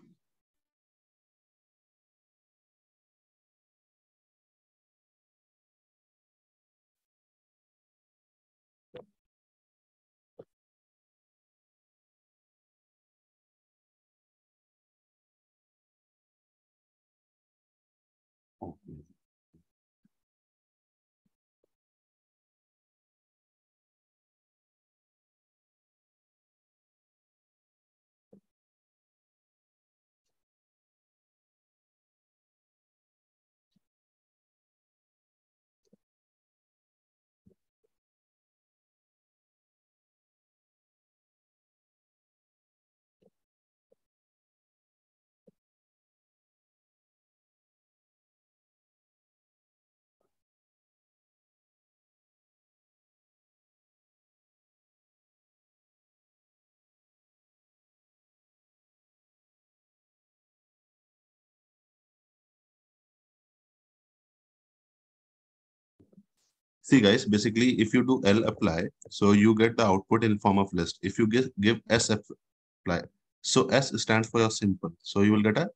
See guys, basically if you do L apply, so you get the output in form of list. If you give S apply, so S stands for your simple. So you will get a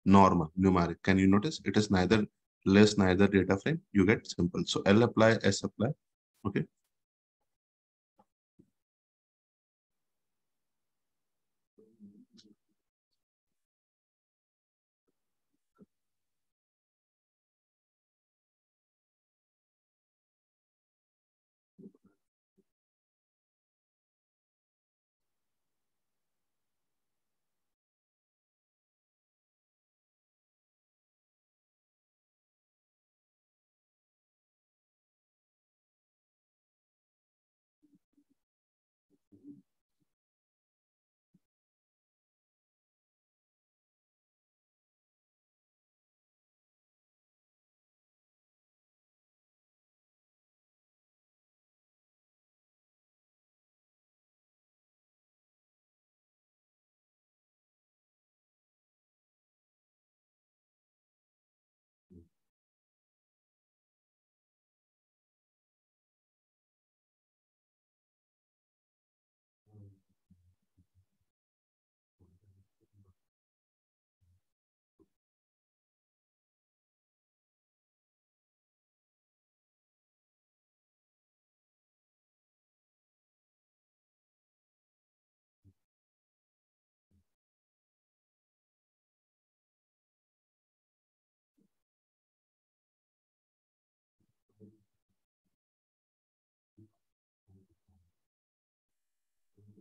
normal numeric. Can you notice? It is neither list, neither data frame. You get simple. So L apply, S apply. Okay.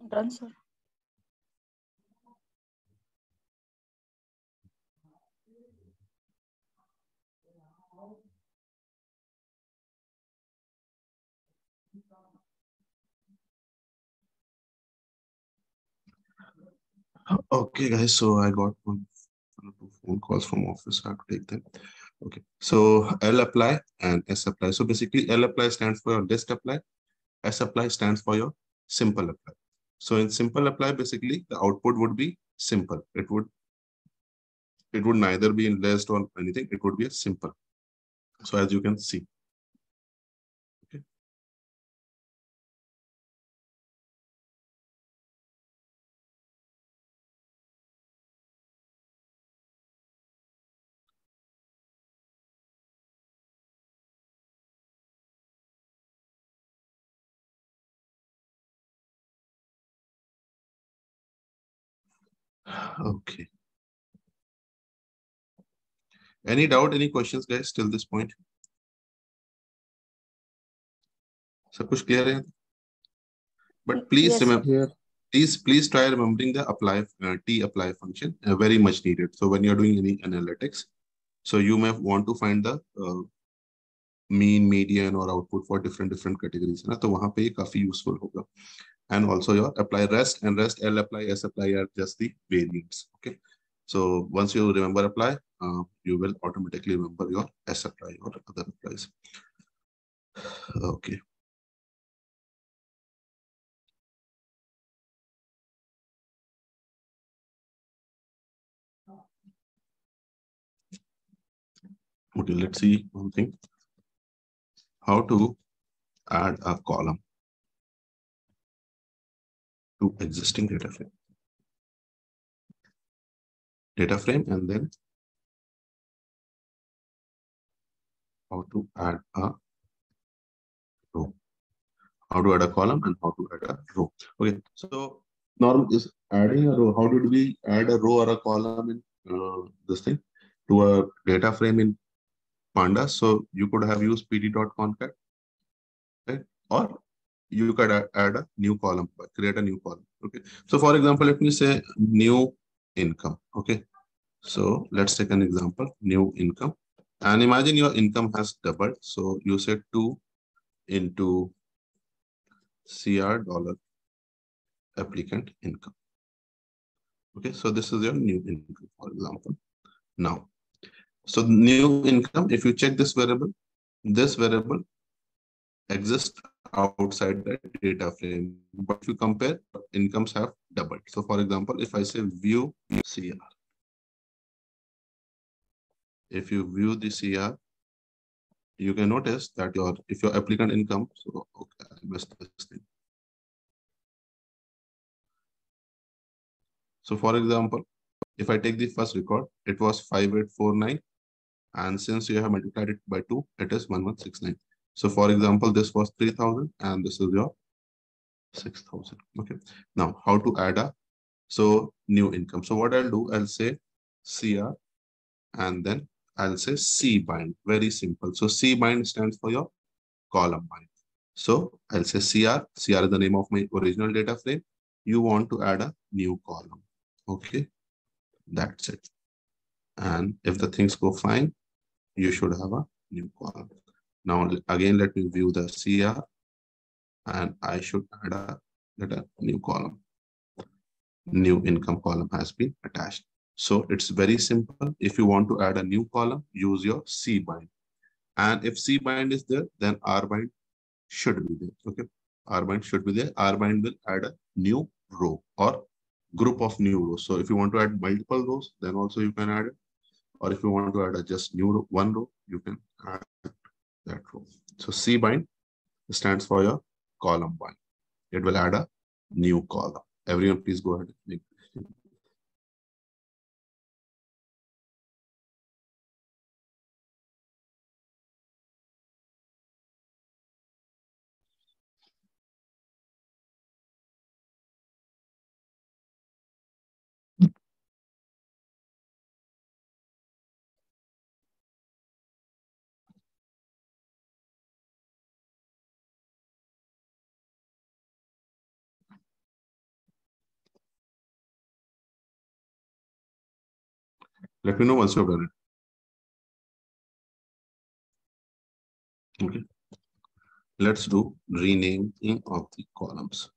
Done, sir. Okay, guys. So I got one or two phone calls from office. I have to take them. Okay. So L apply and S apply. So basically, L apply stands for your list apply. S apply stands for your simple apply. So in simple apply, basically the output would be simple. It would neither be in list or anything. It would be a simple. So as you can see. Okay. Okay. Any doubt, any questions, guys, till this point? सब कुछ clear है? But please Yes, sir. remember, Here. please try remembering the apply T apply function, very much needed. So when you're doing any analytics, so you may want to find the mean, median or output for different categories है ना, तो वहाँ पे ये काफी useful होगा. And also your apply rest and rest L apply S apply are just the variants. Okay, so once you remember apply, you will automatically remember your S apply or other applies. Okay. Okay, let's see one thing. How to add a column to existing data frame. Data frame and then how to add a row. How to add a column and how to add a row. Okay, so norm is adding a row. How did we add a row or a column in this thing to a data frame in Pandas? So you could have used pd.concat, right? Or you could add a new column, create a new column. Okay, so for example, let me say new income. Okay, so let's take an example, new income. And imagine your income has doubled. So you said 2 into CR dollar applicant income. Okay, so this is your new income, for example. Now, so new income, if you check this variable exists outside the data frame. But if you compare, incomes have doubled. So for example, if I say view CR, if you view the CR, you can notice that if your applicant income, so okay, I missed this thing. So for example, if I take the first record, it was 5849. And since you have multiplied it by 2, it is 1169. So for example, this was 3000 and this is your 6000. Okay. Now how to add a new income. So what I'll do, I'll say CR and then I'll say C bind. Very simple. So C bind stands for your column bind. So I'll say CR. CR is the name of my original data frame. You want to add a new column. Okay. That's it. And if the things go fine, you should have a new column. Now, again, let me view the CR and I should add a new column. New income column has been attached. So it's very simple. If you want to add a new column, use your C bind. And if C bind is there, then R bind should be there. Okay. R bind should be there. R bind will add a new row or group of new rows. So if you want to add multiple rows, then also you can add it. Or if you want to add a just new row, one row, you can add that row. So C bind stands for your column bind. It will add a new column. Everyone, please go ahead. Let me know once you've done it. Okay. Let's do renaming of the columns.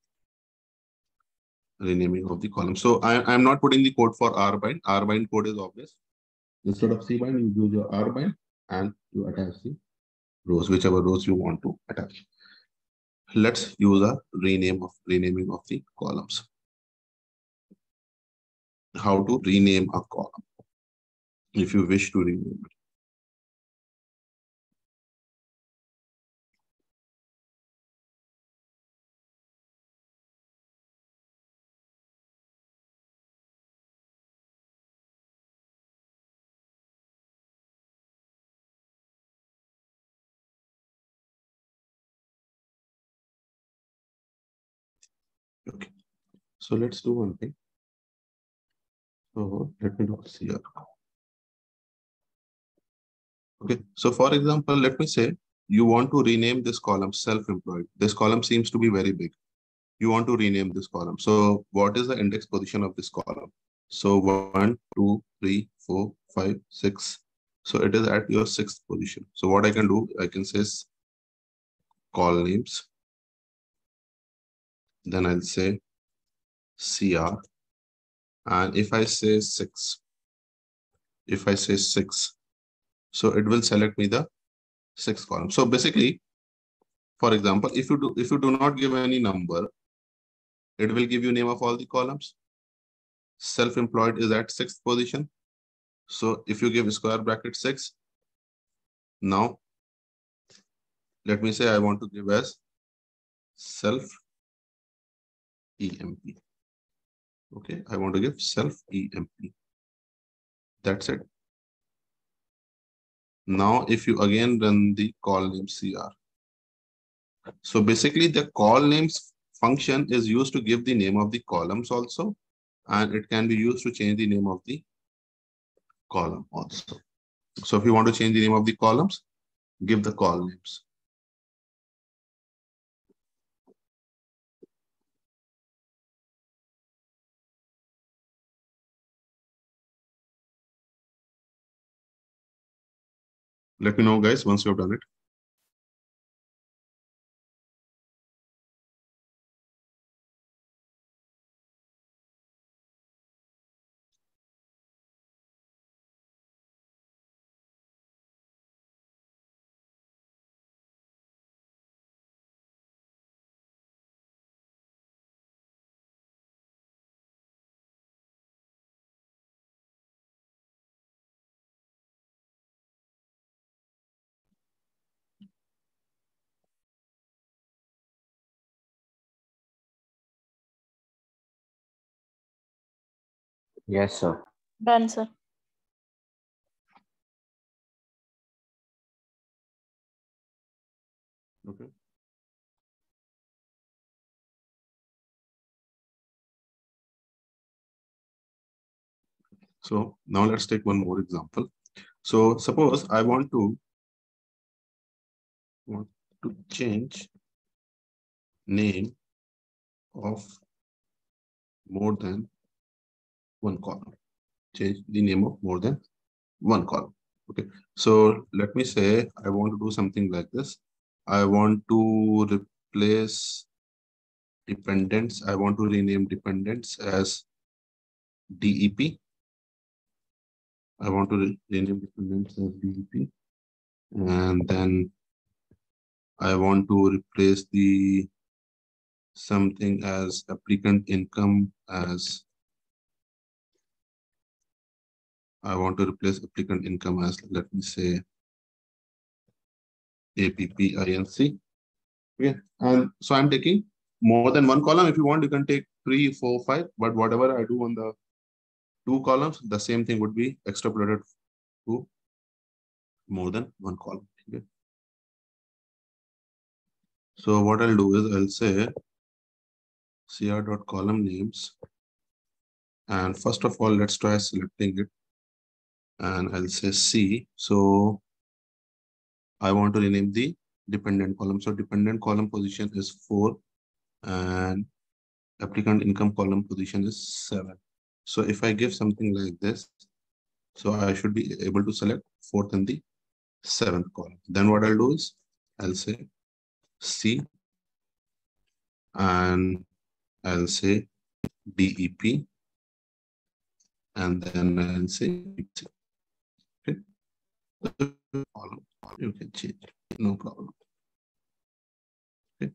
Renaming of the columns. So I'm not putting the code for rbind. Rbind code is obvious. Instead of cbind, you use your rbind and you attach the rows, whichever rows you want to attach. Let's use a renaming of the columns. How to rename a column if you wish to rename it. Okay, so let's do one thing. So let me do CR. Okay, so for example, let me say you want to rename this column self-employed. This column seems to be very big. You want to rename this column. So what is the index position of this column? So 1, 2, 3, 4, 5, 6. So it is at your 6th position. So what I can do, I can say call names. Then I'll say CR. And if I say 6, so it will select me the 6th column. So basically, for example, if you do not give any number, it will give you name of all the columns. Self-employed is at 6th position. So if you give square bracket 6, now let me say I want to give as self EMP. Okay, I want to give self EMP. That's it. Now, if you again run the call name CR. So basically the call names function is used to give the name of the columns also, and it can be used to change the name of the column also. So if you want to change the name of the columns, give the call names. Let me know, guys, once you have done it. Yes, sir. Done, sir. Okay. So now let's take one more example. So suppose I want to change name of more than one column. Change the name of more than one column. Okay. So let me say I want to do something like this. I want to replace dependents. I want to rename dependents as DEP. I want to rename dependents as DEP. And then I want to replace the something as applicant income as I want to replace applicant income as, let me say, APPINC. Okay. And so I'm taking more than one column. If you want, you can take 3, 4, 5, but whatever I do on the 2 columns, the same thing would be extrapolated to more than one column. Okay. So what I'll do is I'll say cr.column names. And first of all, let's try selecting it. And I'll say C. So I want to rename the dependent column. So dependent column position is 4 and applicant income column position is 7. So if I give something like this, So I should be able to select fourth and the seventh column. Then what I'll do is I'll say C and I'll say DEP and then I'll say C. Okay. Column, you can change, no problem. Okay.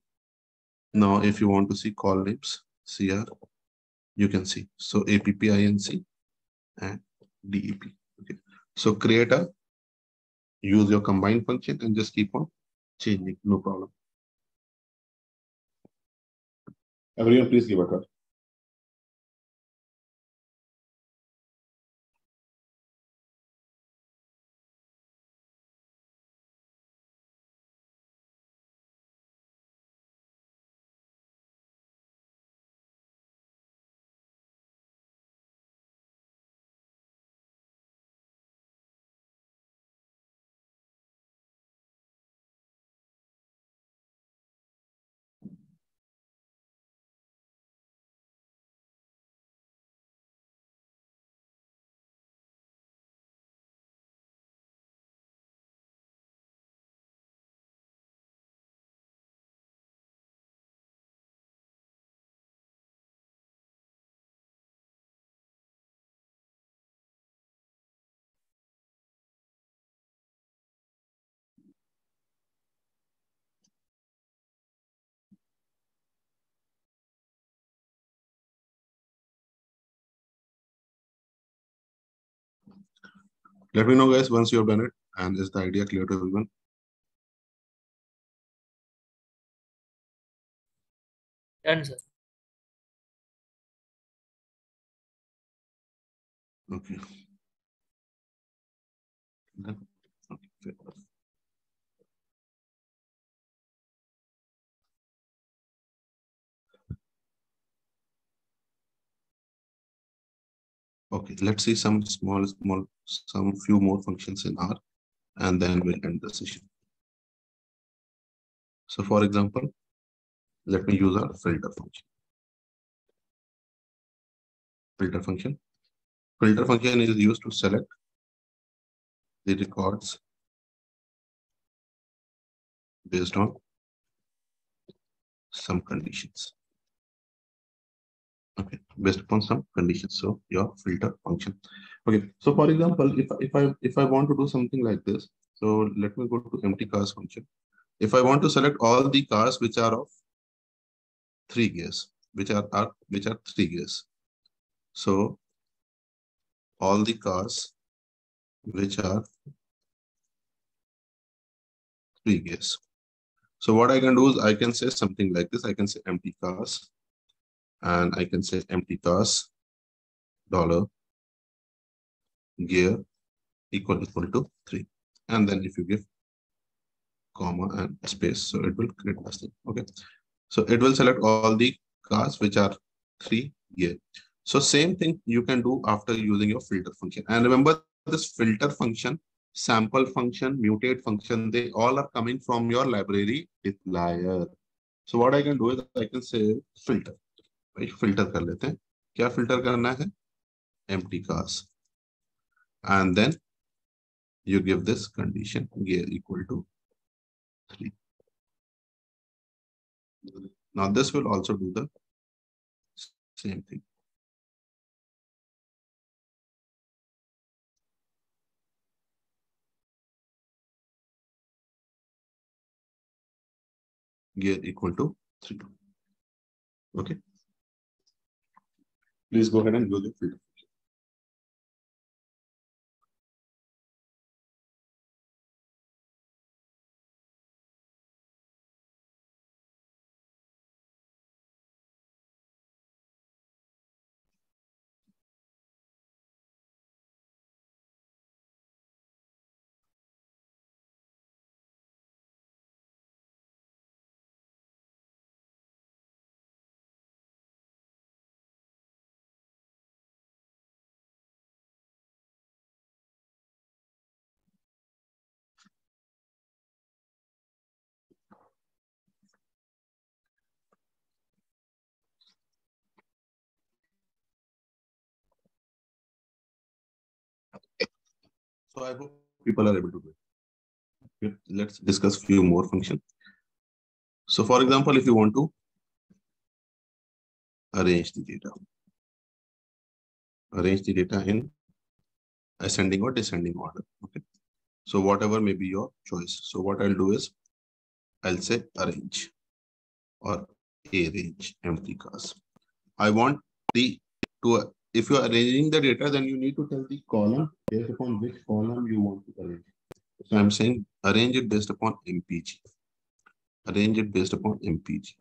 Now, if you want to see call names, CR, you can see. So APPINC and DEP. Okay. So create a, use your combine function and just keep on changing, no problem. Everyone, please give a try. Let me know, guys, once you have done it. And is the idea clear to everyone? Done, sir. Okay. Done. Okay. Fair enough. Okay, let's see some some few more functions in R, and then we'll end the session. So for example, let me use our filter function. Filter function. Filter function is used to select the records based on some conditions. Okay, based upon some conditions. So your filter function. Okay, so for example, if I want to do something like this, so let me go to empty cars function. If I want to select all the cars which are of 3 gears, which are 3 gears. So all the cars which are 3 gears. So what I can do is I can say something like this. I can say empty cars, and I can say empty cars dollar gear equal to 3. And then if you give comma and space, so it will create this thing. Okay. So it will select all the cars which are 3 gear. So same thing you can do after using your filter function. And remember this filter function, sample function, mutate function, they all are coming from your library dplyr. So what I can do is I can say filter. भाई filter कर लेते हैं. क्या filter करना है? Empty cars. And then you give this condition gear equal to 3. Now this will also do the same thing. Gear equal to 3. Okay. Please go ahead and do the filter. So I hope people are able to do it. Okay, let's discuss few more functions. So for example, if you want to arrange the data in ascending or descending order. Okay. So whatever may be your choice. So what I'll do is I'll say arrange or arrange empty cars. I want if you are arranging the data, then you need to tell the column based upon which column you want to arrange. So I'm saying arrange it based upon MPG. Arrange it based upon MPG.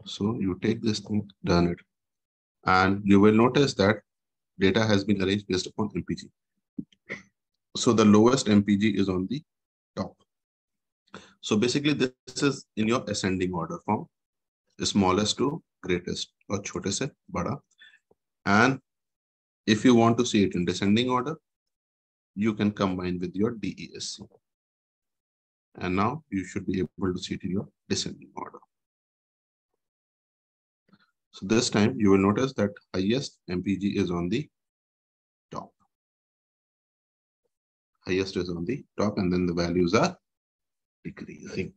So you take this thing, done it. And you will notice that data has been arranged based upon MPG. So the lowest MPG is on the top. So basically this is in your ascending order from smallest to greatest or chote se bada. And if you want to see it in descending order, you can combine with your DESC. And now you should be able to see it in your descending order. So this time you will notice that highest MPG is on the top. Highest is on the top, and then the values are decreasing.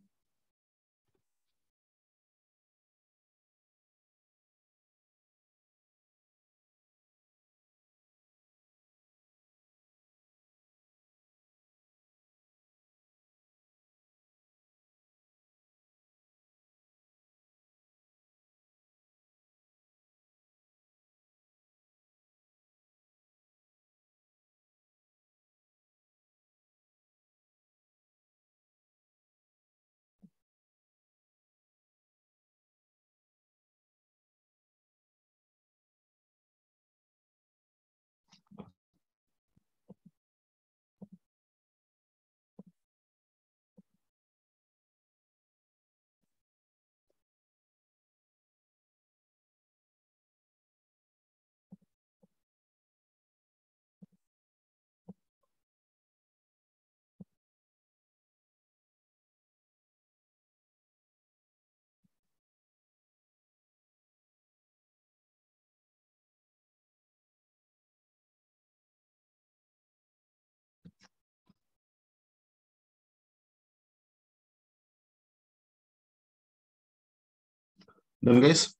Done, guys?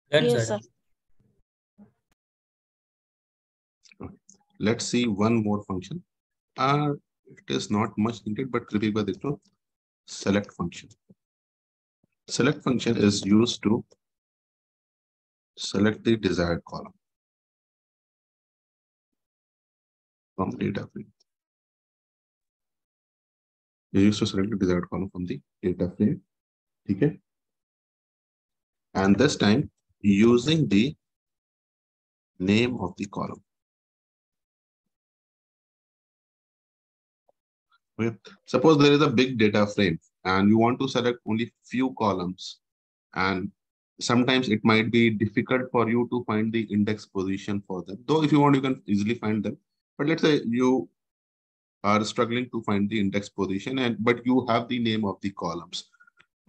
Done, Yes, sir. sir. Let's see one more function. It is not much needed, but select function. Select function is used to select the desired column from data frame. You used to select the desired column from the data frame. Okay. And this time using the name of the column. Okay. Suppose there is a big data frame and you want to select only few columns, and sometimes it might be difficult for you to find the index position for them. Though if you want, you can easily find them. But let's say you are struggling to find the index position, but you have the name of the columns.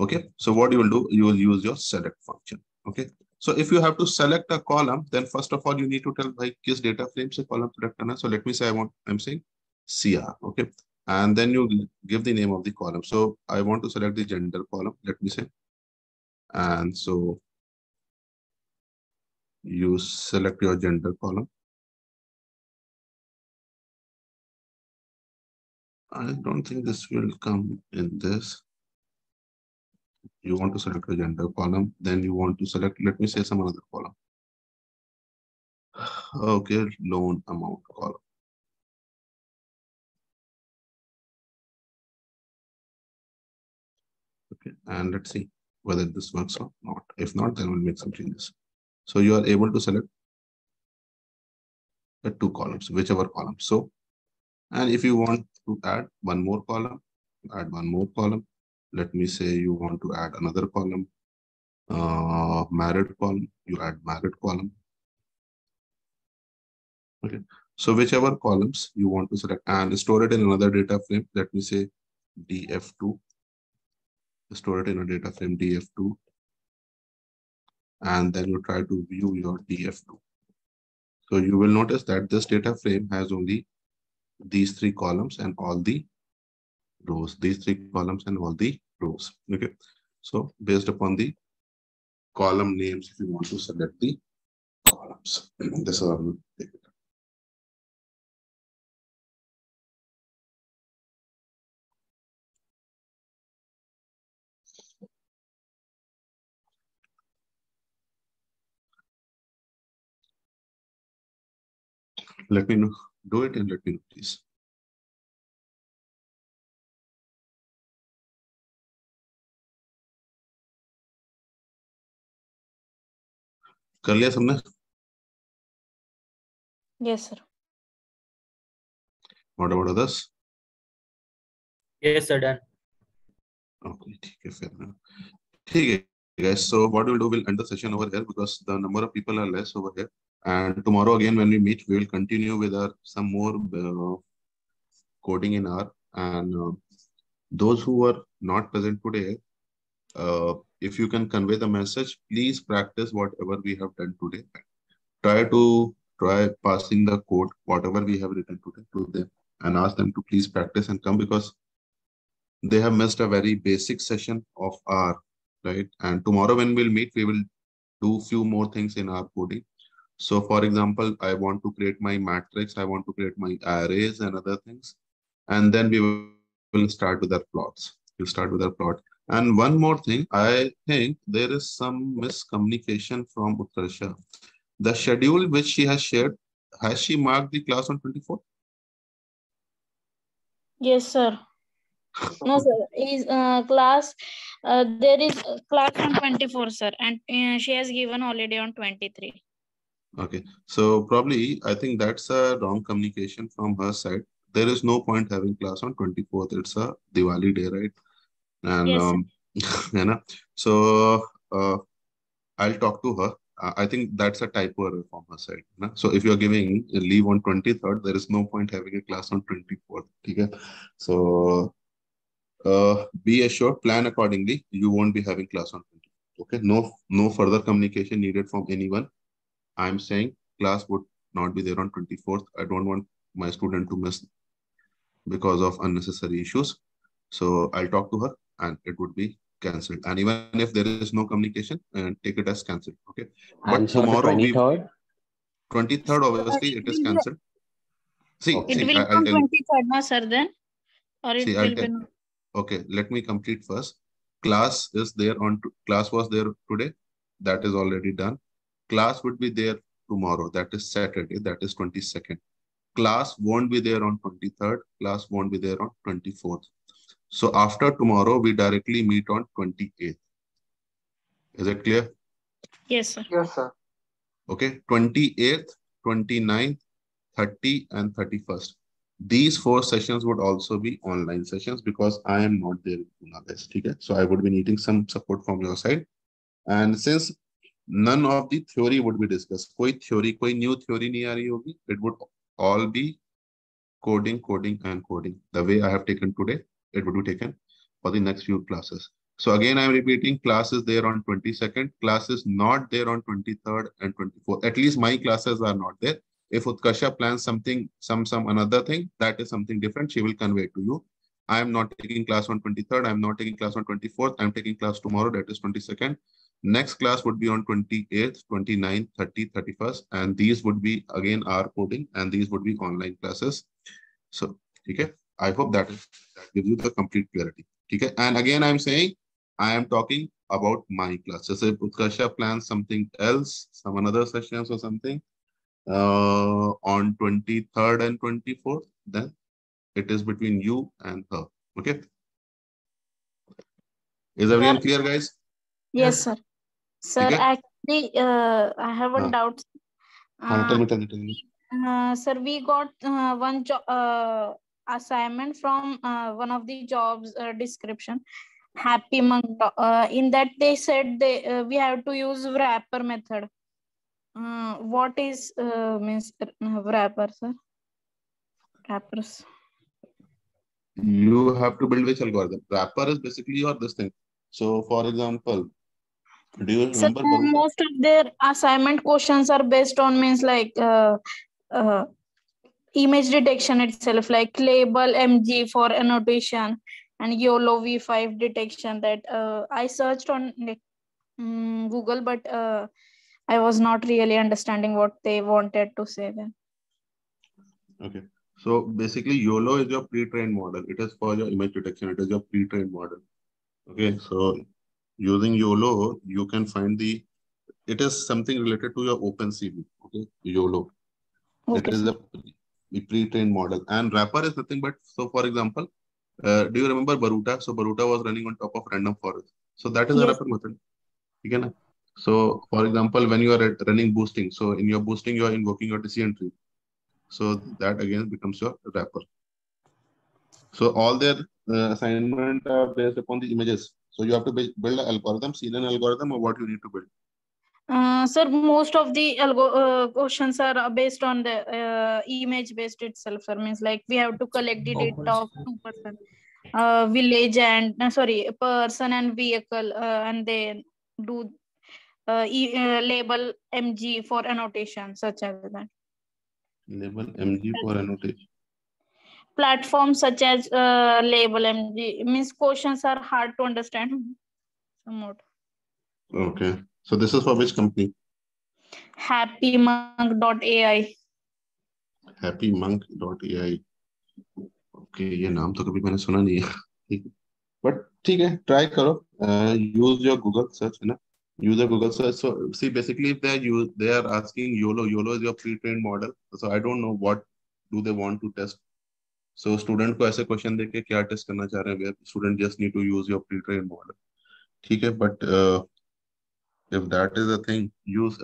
Okay. So what you will do, you will use your select function. Okay. So if you have to select a column, then first of all, you need to tell by kis data frame se column select karna. So let me say I'm saying CR. Okay. And then you give the name of the column. So I want to select the gender column, let me say. And so you select your gender column. I don't think this will come in this. You want to select a gender column, then you want to select, let me say some other column. Okay, loan amount column. Okay, and let's see whether this works or not. If not, then we'll make some changes. So you are able to select the two columns, whichever column. So, and if you want to add one more column, add one more column. Let me say you want to add another column, married column, you add married column. Okay, so whichever columns you want to select and store it in another data frame, let me say df2, store it in a data frame df2, and then you try to view your df2. So you will notice that this data frame has only these three columns and all the rows, these three columns and all the rows. Okay. So based upon the column names, if you want to select the columns, this is how we take it. Let me know, do it and let me know, please. कर लिया सबने? Yes, sir. What about others? Yes, sir, done. Okay, ठीक है फिर. ठीक है, guys. So what we'll do, we'll end the session over here because the number of people are less over here. And tomorrow again, when we meet, we will continue with our some more coding in R. And those who are not present today, if you can convey the message, please practice whatever we have done today. Try passing the code, whatever we have written today, to them, and ask them to please practice and come, because they have missed a very basic session of R, right? And tomorrow when we'll meet, we will do few more things in our coding. So for example, I want to create my matrix, I want to create my arrays and other things. And then we will start with our plots. We'll start with our plot. And one more thing, I think there is some miscommunication from Utkarsha. The schedule which she has shared, has she marked the class on 24th? Yes, sir. No, sir. Is class there is class on 24, sir, and she has given holiday on 23. Okay, so probably I think that's a wrong communication from her side. There is no point having class on 24th. It's a Diwali day, right? And Yes, you know, so I'll talk to her. I think that's a typo error from her side. Na? So if you're giving a leave on 23rd, there is no point having a class on 24th. Okay? So be assured, plan accordingly. You won't be having class on 24th. Okay, no further communication needed from anyone. I'm saying class would not be there on 24th. I don't want my student to miss because of unnecessary issues. So I'll talk to her and it would be cancelled. And even if there is no communication, take it as cancelled. Okay. But And so the tomorrow 23rd? 23rd, obviously it is cancelled. See, Okay. it see, will be I'll on tell you. 23rd, no, sir, then? Or it See, I'll will tell. be. Okay, let me complete first. Class is there on, class was there today. That is already done. Class would be there tomorrow. That is Saturday. That is 22nd. Class won't be there on 23rd. Class won't be there on 24th. So after tomorrow, we directly meet on 28th. Is it clear? Yes, sir. Yes, sir. Okay, 28th, 29th, 30 and 31st. These 4 sessions would also be online sessions because I am not there in August. Okay? So I would be needing some support from your side. And since none of the theory would be discussed, koi new theory nahi aa rahi hogi, it would all be coding, coding and coding. The way I have taken today, it would be taken for the next few classes. So again, I'm repeating, class is there on 22nd, class is not there on 23rd and 24th. At least my classes are not there. If Utkarsha plans something, some another thing, that is something different, she will convey to you. I am not taking class on 23rd, I'm not taking class on 24th, I'm taking class tomorrow, that is 22nd. Next class would be on 28th, 29th, 30th, 31st, and these would be again R coding, and these would be online classes. So, okay, I hope that gives you the complete clarity. Okay, and again, I'm saying I am talking about my classes. If Utkarsha plans something else, some another sessions or something on 23rd and 24th, then it is between you and her. Okay. Is everyone clear, guys? Yes, sir. Sir, Okay. actually, I have a doubt. Tell me. Sir, we got one assignment from one of the jobs description, Happy Monk. In that they said we have to use wrapper method. What is means wrapper, sir? Wrappers. You have to build which algorithm? Wrapper is basically your this thing. So for example, Do you Sir, remember Baruta? most of their assignment questions are based on means like image detection itself, like label MG for annotation and YOLO V5 detection. That I searched on like, Google, but I was not really understanding what they wanted to say then. Okay. So basically, YOLO is your pre-trained model. It is for your image detection. It is your pre-trained model. Okay. So using YOLO, you can find it is something related to your OpenCV. Okay. YOLO. It Okay, is sir. a pre-trained model. And wrapper is nothing but, so for example, do you remember Baruta? So Baruta was running on top of random forest. So that is a Yes. wrapper method. Okay. So for example, when you are running boosting, so in your boosting, you are invoking your decision tree. So that again becomes your wrapper. So all their assignment are based upon the images. So you have to build an algorithm, CNN algorithm, or what you need to build. Sir, most of the questions are based on the image based itself. Sir, means like we have to collect the data of 2%, village and person and vehicle, and then do label MG for annotation, such as that. Label MG for annotation. Platforms such as label MG means questions are hard to understand somewhat. Okay. So this is for which company? Happymonk.ai. Happymonk.ai. Okay, ये नाम तो कभी मैंने सुना नहीं है. But ठीक है, try करो. Use your Google search, है ना? Use your Google search. So see, basically, if they are asking YOLO. YOLO is your pre-trained model. So I don't know what do they want to test. So student को ऐसे question देके क्या test करना चाह रहे हैं? Student just need to use your pre-trained model. ठीक है, but if that is a thing, use.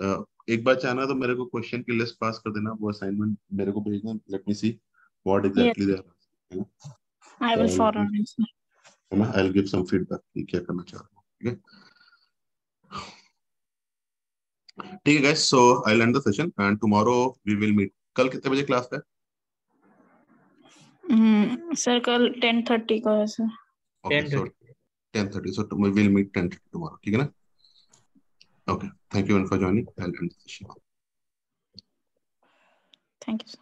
एक बार चाहना तो मेरे को क्वेश्चन की लिस्ट पास कर देना, वो असाइनमेंट मेरे को भेजना. Let me see what exactly they are, है ना? I will forward it, sir. है ना? I will give some feedback कि क्या करना चाह रहा हूँ. ठीक है, ठीक है guys. So I will end the session and tomorrow we will meet. कल कितने बजे क्लास है? सर कल 10:30 को है sir. Okay, so 10:30. So we will meet 10:30 tomorrow. ठीक है ना? Okay, thank you for joining. I will end the session. Thank you, sir.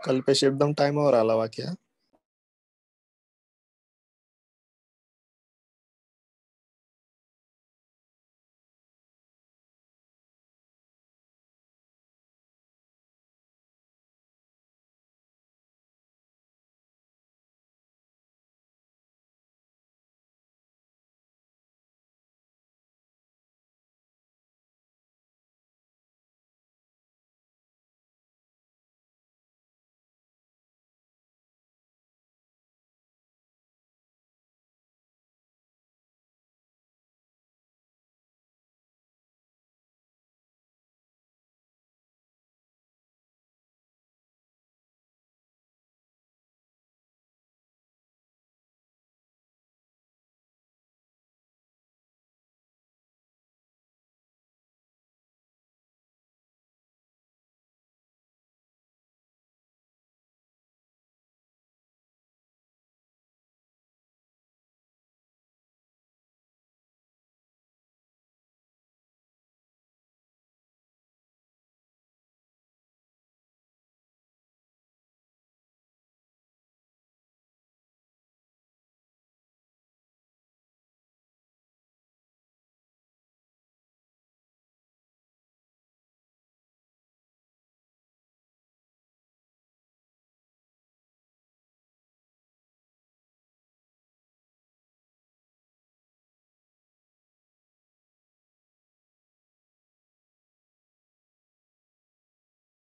कल पे शिफ्ट टाइम और अलावा क्या